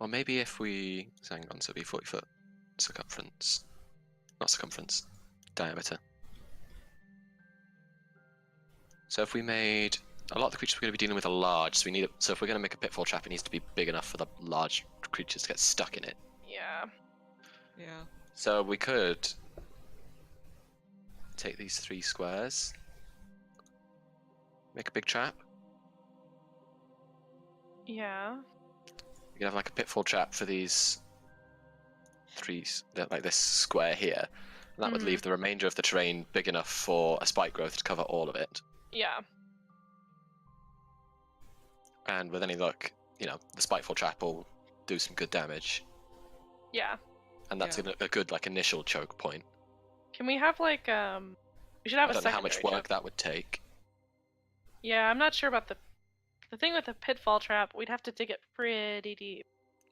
Or maybe if we... Hang on, so it'd be 40-foot circumference. Not circumference. Diameter. So if we made... A lot of the creatures we're going to be dealing with are large, so we need... So if we're going to make a pitfall trap, it needs to be big enough for the large creatures to get stuck in it. Yeah. Yeah. So we could... take these 3 squares. Make a big trap. Yeah. You can have like a pitfall trap for these 3, like this square here. And that would leave the remainder of the terrain big enough for a spike growth to cover all of it. Yeah. And with any luck, the spiteful trap will do some good damage. Yeah. And that's a good like initial choke point. Can we have like we should have I a don't know how much secondary work choke. that would take. Yeah, I'm not sure about the thing with the pitfall trap. We'd have to dig it pretty deep.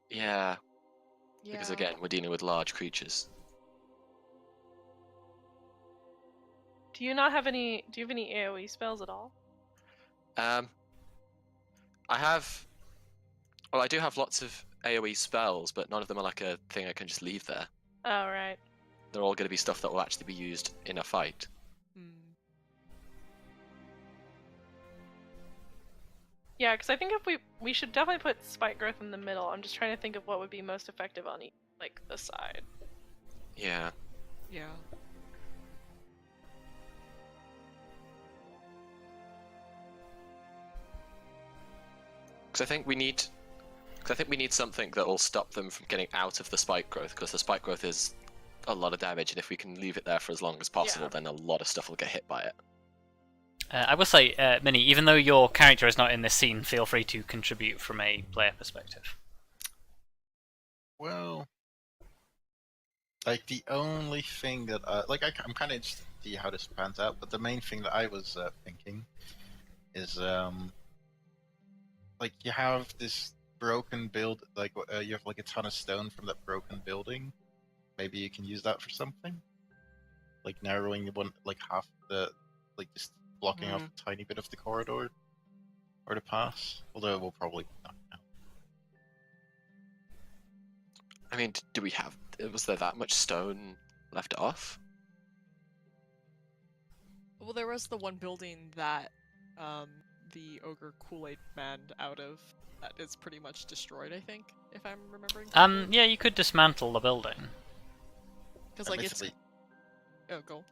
Yeah. Because again, we're dealing with large creatures. Do you have any AoE spells at all? I have. Well, I do have lots of AoE spells, but none of them are like a thing I can just leave there. Oh, right. They're all going to be stuff that will actually be used in a fight. Hmm. Yeah, because I think if we should definitely put spike growth in the middle. I'm just trying to think of what would be most effective on like the side. Yeah. Yeah. Because I think we need something that will stop them from getting out of the spike growth. Because the spike growth is a lot of damage, and if we can leave it there for as long as possible, Yeah. then a lot of stuff will get hit by it. I will say, Minnie, even though your character is not in this scene, feel free to contribute from a player perspective. Well, like the only thing that I'm kind of interested to see how this pans out, but the main thing that I was thinking is like you have this broken build, like you have like a ton of stone from that broken building. Maybe you can use that for something, like narrowing the one, like half the, like just blocking off a tiny bit of the corridor or the pass. Although we'll probably not now. I mean, do we have? Was there that much stone left off? Well, there was the one building that the ogre Kool-Aid manned out of that is pretty much destroyed, I think, if I'm remembering correctly. Yeah, you could dismantle the building. Because like it's Admittedly, go.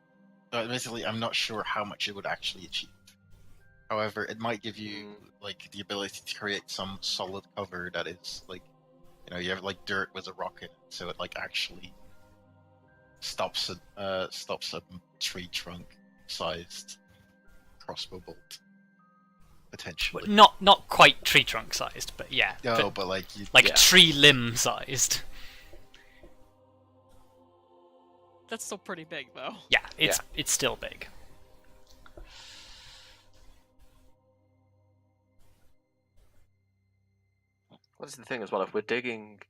admittedly, I'm not sure how much it would actually achieve. However, it might give you like the ability to create some solid cover that is like, you know, you have like dirt with a rocket, so it like actually stops a tree trunk sized crossbow bolt potentially. Not quite tree trunk sized, but yeah. No, but like you, like tree limb sized. That's still pretty big, though. Yeah, it's still big. What's the thing as well? If we're digging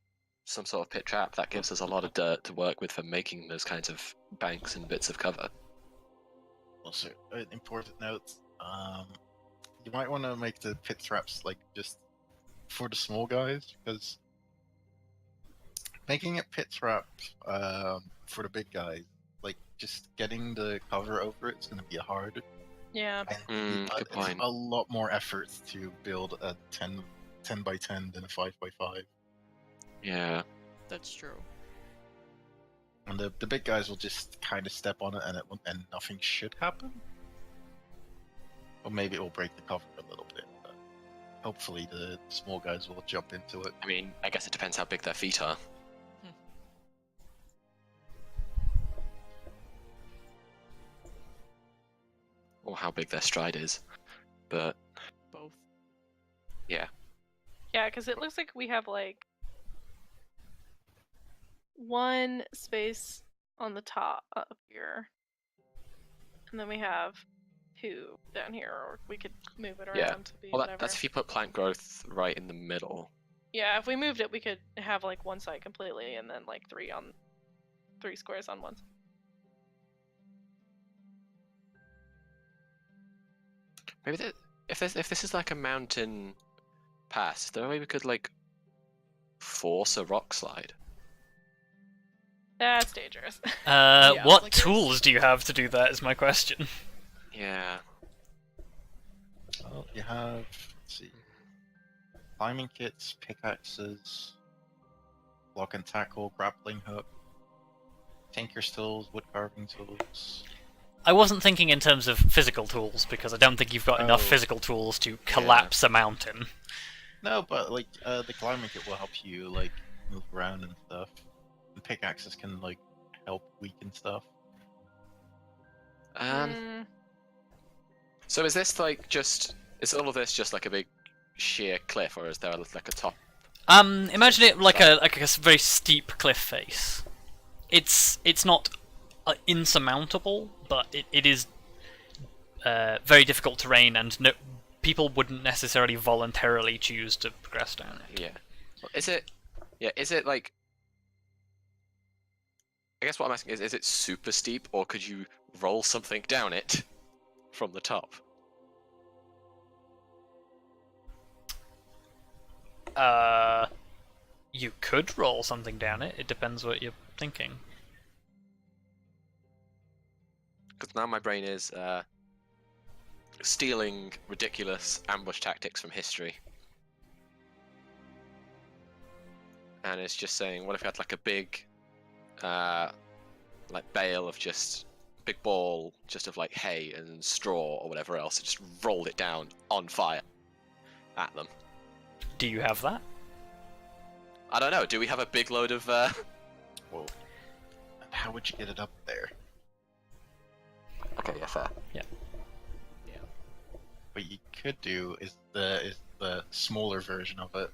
some sort of pit trap, that gives us a lot of dirt to work with for making those kinds of banks and bits of cover. Also, an important note: you might want to make the pit traps like just for the small guys, because making a pit trap for the big guys, like just getting the cover over it's going to be hard. Yeah. And Good point. It's a lot more effort to build a 10 by 10 than a 5 by 5. Yeah. That's true. And the big guys will just kind of step on it, and nothing should happen. Or maybe it will break the cover a little bit. But hopefully, the small guys will jump into it. I mean, I guess it depends how big their feet are. Or how big their stride is. But Both. yeah. Yeah, because it looks like we have like one space on the top up here, and then we have two down here, or we could move it around Yeah. to be Well, whatever. that's if you put plant growth right in the middle. Yeah, if we moved it, we could have like one side completely, and then like three squares on one. Maybe if this is like a mountain pass, is there a way we could like force a rock slide? That's dangerous. What like tools do you have to do that is my question. Yeah. Well, you have, let's see, climbing kits, pickaxes, block and tackle, grappling hook, tinker's tools, wood carving tools. I wasn't thinking in terms of physical tools, because I don't think you've got enough Oh. physical tools to collapse a mountain. No, but like the climbing kit will help you like move around and stuff. And pickaxes can like help weaken stuff. So is this like is all of this just like a big sheer cliff, or is there like a top? Imagine it like a very steep cliff face. It's not insurmountable, but it is very difficult terrain, and people wouldn't necessarily voluntarily choose to progress down it. Yeah. Is it? Yeah. Is it like? I guess what I'm asking is it super steep, or could you roll something down it from the top? You could roll something down it. It depends what you're thinking. Because now my brain is stealing ridiculous ambush tactics from history. And it's just saying, what if we had like a big, like bale of just big ball, just of like hay and straw or whatever else, and just rolled it down on fire at them. Do you have that? I don't know. Do we have a big load of? Well, how would you get it up there? Okay, yeah, fair. What you could do is the smaller version of it,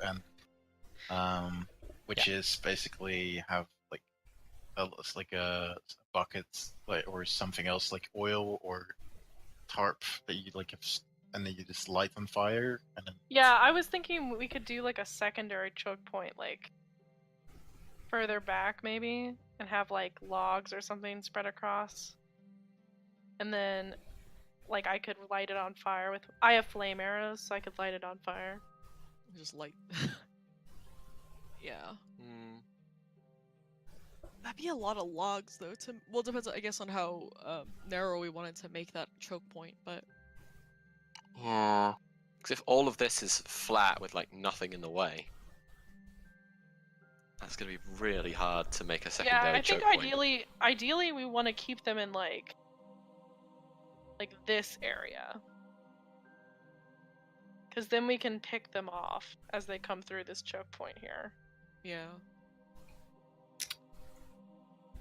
and which is basically have like it's like a bucket, like, or something else like oil or tarp that you like, and then you just light on fire, and then Yeah, I was thinking we could do like a secondary choke point, like further back maybe, and have like logs or something spread across. And then, like, I could light it on fire with. I have flame arrows, so I could light it on fire. Just light. Yeah. That'd be a lot of logs, though. Well, it depends, I guess, on how narrow we wanted to make that choke point, but. Yeah. Because if all of this is flat with like nothing in the way, that's gonna be really hard to make a secondary Yeah, I think choke point. ideally we want to keep them in like this area, because then we can pick them off as they come through this choke point here. Yeah.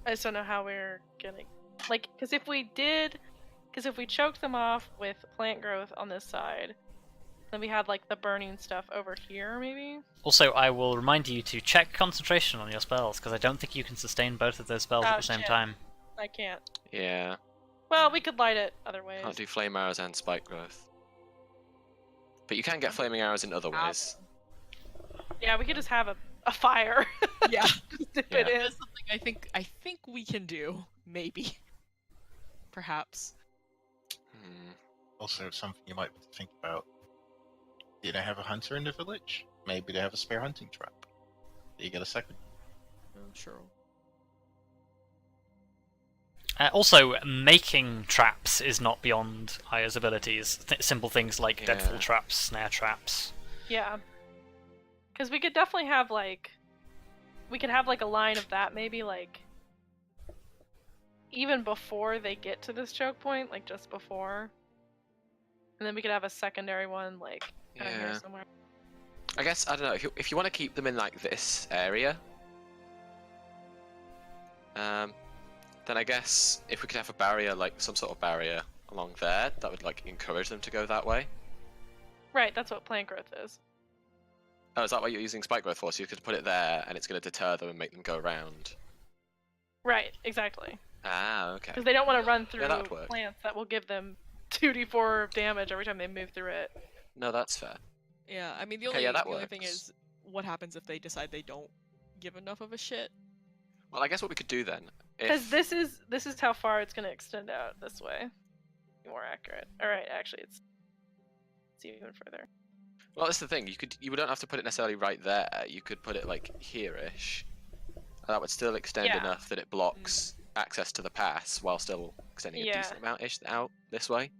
I just don't know how we're gonna, like, because if we choked them off with plant growth on this side, then we had like the burning stuff over here maybe. Also, I will remind you to check concentration on your spells, because I don't think you can sustain both of those spells at Oh, the same shit. time. I can't. Yeah. Well, we could light it other ways. Can't do flame arrows and spike growth. But you can get flaming arrows in other ways. Yeah, we could just have a fire. Yeah. Just dip Yeah. it in. That's something I think we can do. Maybe. Perhaps. also something you might think about. Do they have a hunter in the village? Maybe they have a spare hunting trap. You get a second. Sure. Also, making traps is not beyond Aya's abilities. Simple things like Yeah. deadfall traps, snare traps. Yeah. Because we could definitely have like, a line of that maybe like, even before they get to this choke point, like just before. And then we could have a secondary one like kind of Yeah. here somewhere. I guess, I don't know, if you want to keep them in like this area, then I guess if we could have a barrier, like some sort of barrier along there, that would like encourage them to go that way. Right, that's what plant growth is. Oh, is that what you're using spike growth for? So you could put it there and it's going to deter them and make them go around. Right, exactly. Ah, okay. Because they don't want to run through that'd work. plants that will give them 2d4 damage every time they move through it. No, that's fair. Yeah, I mean, the Okay, only, yeah, that the only thing works. is, what happens if they decide they don't give enough of a shit? Well, I guess what we could do then, Because if... this is how far it's going to extend out this way. Be more accurate. Alright, actually it's even further. Well, that's the thing. You don't have to put it necessarily right there. You could put it like here-ish. That would still extend Yeah. enough that it blocks access to the pass while still extending a Yeah. decent amount-ish out this way.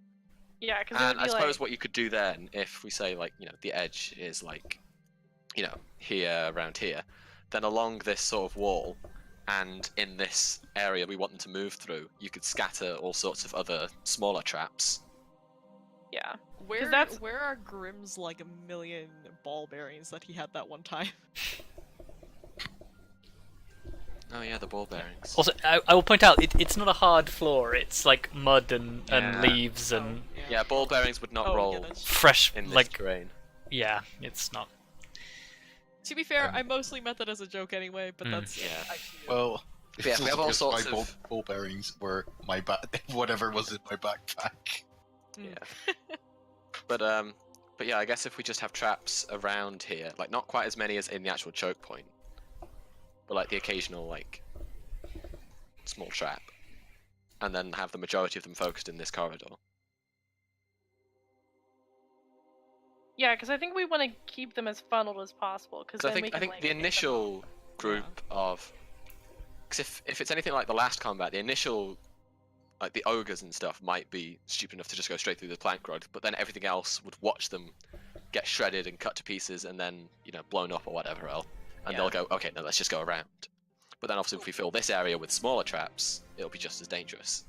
Yeah, because it And would I be suppose like... what you could do then, if we say like, the edge is like, here, around here, then along this sort of wall, and in this area we want them to move through, you could scatter all sorts of other smaller traps. Yeah. Where are Grim's like a million ball bearings that he had that one time? Oh yeah, the ball bearings. Also, I will point out, it's not a hard floor. It's like mud and Yeah. leaves and Yeah, ball bearings would not Oh, yeah, roll that's- fresh, in this like, terrain. yeah, it's not. To be fair, I mostly meant that as a joke anyway, but that's Yeah. actually Well, But yeah, it's we have just all because sorts my of- ball bearings were my whatever was in my backpack. But yeah, I guess if we just have traps around here, like not quite as many as in the actual choke point, but like the occasional like small trap, and then have the majority of them focused in this corridor. Yeah, because I think we want to keep them as funneled as possible. Because I think the initial group of, because if it's anything like the last combat, the initial, like the ogres and stuff, might be stupid enough to just go straight through the plank growth, but then everything else would watch them get shredded and cut to pieces, and then blown up or whatever else, and they'll go, okay, no, let's just go around. But then obviously, if we fill this area with smaller traps, it'll be just as dangerous.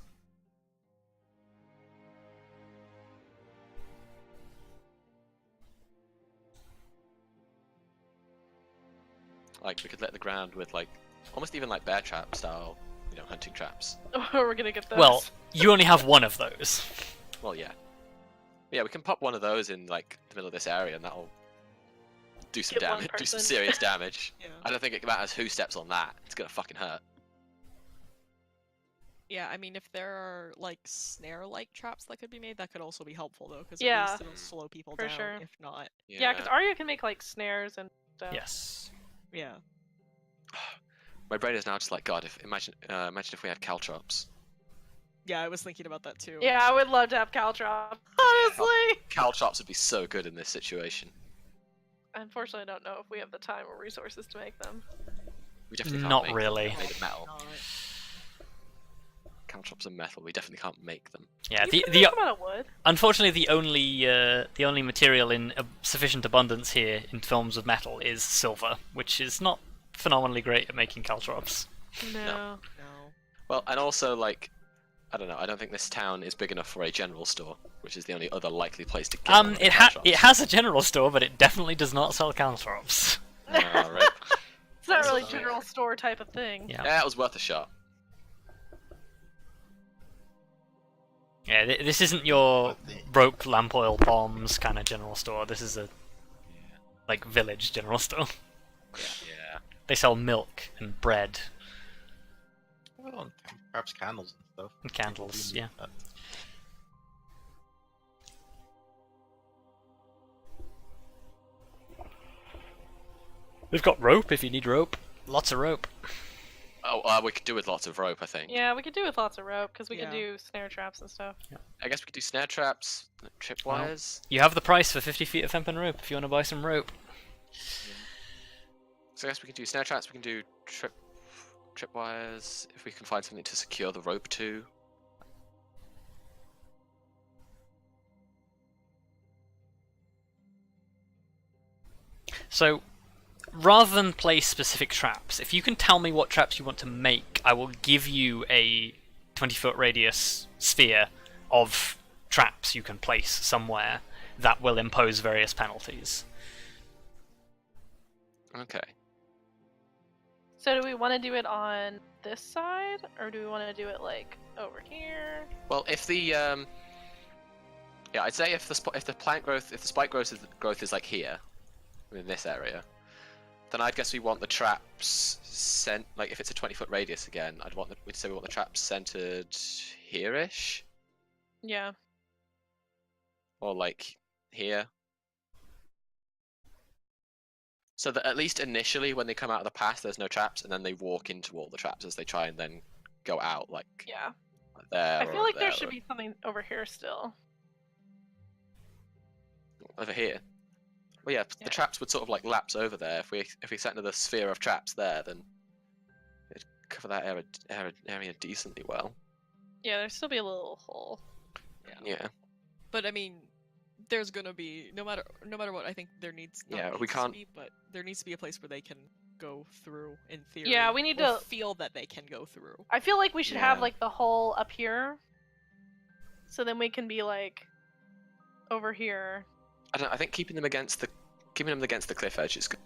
Like, we could let the ground with, like, almost even like bear trap style, hunting traps. Oh, we're gonna get those. Well, you only have one of those. Well, yeah. Yeah, we can pop one of those in, like, the middle of this area, and that'll do some Get one damage, do some person. serious damage. Yeah. I don't think it matters who steps on that. It's gonna fucking hurt. Yeah, I mean, if there are like snare-like traps that could be made, that could also be helpful though, because Yeah, at least it'll slow people for down. sure. If not, Yeah, because Arya can make like snares and stuff. Yes. yeah. My brain is now just like, God, imagine if we had caltrops. Yeah, I was thinking about that too. Yeah, I would love to have caltrop. Honestly. Caltrops would be so good in this situation. Unfortunately, I don't know if we have the time or resources to make them. We definitely can't Not make really. them. Made of metal. Not- Caltrops are metal. We definitely can't make them. Yeah. You can The make them out of wood. unfortunately the only material in sufficient abundance here in terms of metal is silver, which is not phenomenally great at making caltrops. No. No. Well, and also, like, I don't know. I don't think this town is big enough for a general store, which is the only other likely place to get one of the caltrops. It has a general store, but it definitely does not sell caltrops. Right. It's not really That's general store type of thing. Yeah. Yeah, it was worth a shot. Yeah, this isn't your But the- rope, lamp oil, bombs kind of general store. This is a like village general store. Yeah. They sell milk and bread Well, and perhaps candles and stuff. and candles. Yeah. We've got rope if you need rope. Lots of rope. Oh, we could do with lots of rope, I think. Yeah, we could do with lots of rope because we Yeah. could do snare traps and stuff. I guess we could do snare traps, tripwires. You have the price for 50 feet of hempen rope if you want to buy some rope. So I guess we can do snare traps. We can do tripwires. If we can find something to secure the rope to. So, rather than place specific traps, if you can tell me what traps you want to make, I will give you a 20-foot radius sphere of traps you can place somewhere that will impose various penalties. Okay. So do we want to do it on this side, or do we want to do it like over here? Well, if the yeah, I'd say if the plant growth, if the spike growth is like here, in this area, then I'd guess we want the traps sent. Like if it's a 20-foot radius again, we'd say we want the traps centered here-ish, Yeah. or like here. So that at least initially, when they come out of the pass, there's no traps, and then they walk into all the traps as they try and then go out, like Yeah. there. I or feel like there there should or be something over here still. over here. Well, yeah, Yeah. the traps would sort of like lapse over there. If we set into the sphere of traps there, then it'd cover that area decently well. Yeah, there'd still be a little hole. Yeah. But I mean, there's gonna be no matter what. I think there needs. not Yeah, we needs to can't- be, but there needs to be a place where they can go through in theory. Yeah, we need or to- feel that they can go through. I feel like we should have Yeah. like the hole up here, so then we can be like over here. I think keeping them against the cliff edge is good.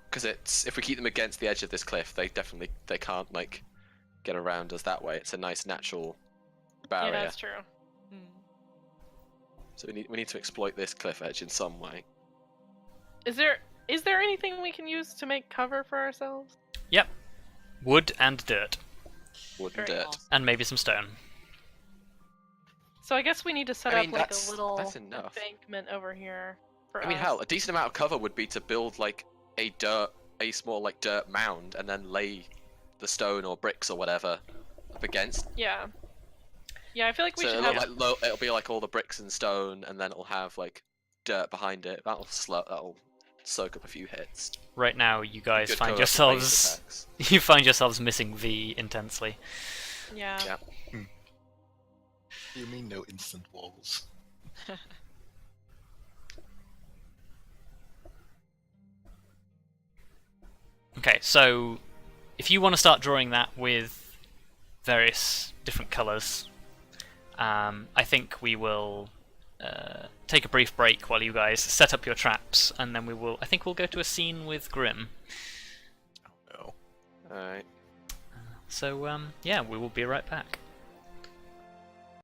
Because if we keep them against the edge of this cliff, they can't like get around us that way. It's a nice natural barrier. Yeah, that's true. Mm. So we need to exploit this cliff edge in some way. Is there anything we can use to make cover for ourselves? Yep. Wood and dirt. Wood and Very dirt. Awesome. And maybe some stone. So I guess we need to set I up mean, like that's- a little that's enough. embankment over here. For I mean, us. hell, a decent amount of cover would be to build like a small like dirt mound, and then lay the stone or bricks or whatever up against. Yeah. Yeah, I feel like we So should it'll, have. it'll be like all the bricks and stone, and then it'll have like dirt behind it. That'll soak up a few hits. Right now, you guys Good find cover for ranged yourselves attacks. you find yourselves missing V intensely. Yeah. Yeah. You mean no instant walls? Okay, so if you want to start drawing that with various different colours, I think we will take a brief break while you guys set up your traps, and then I think we'll go to a scene with Grim. Oh no. All right. So yeah, we will be right back.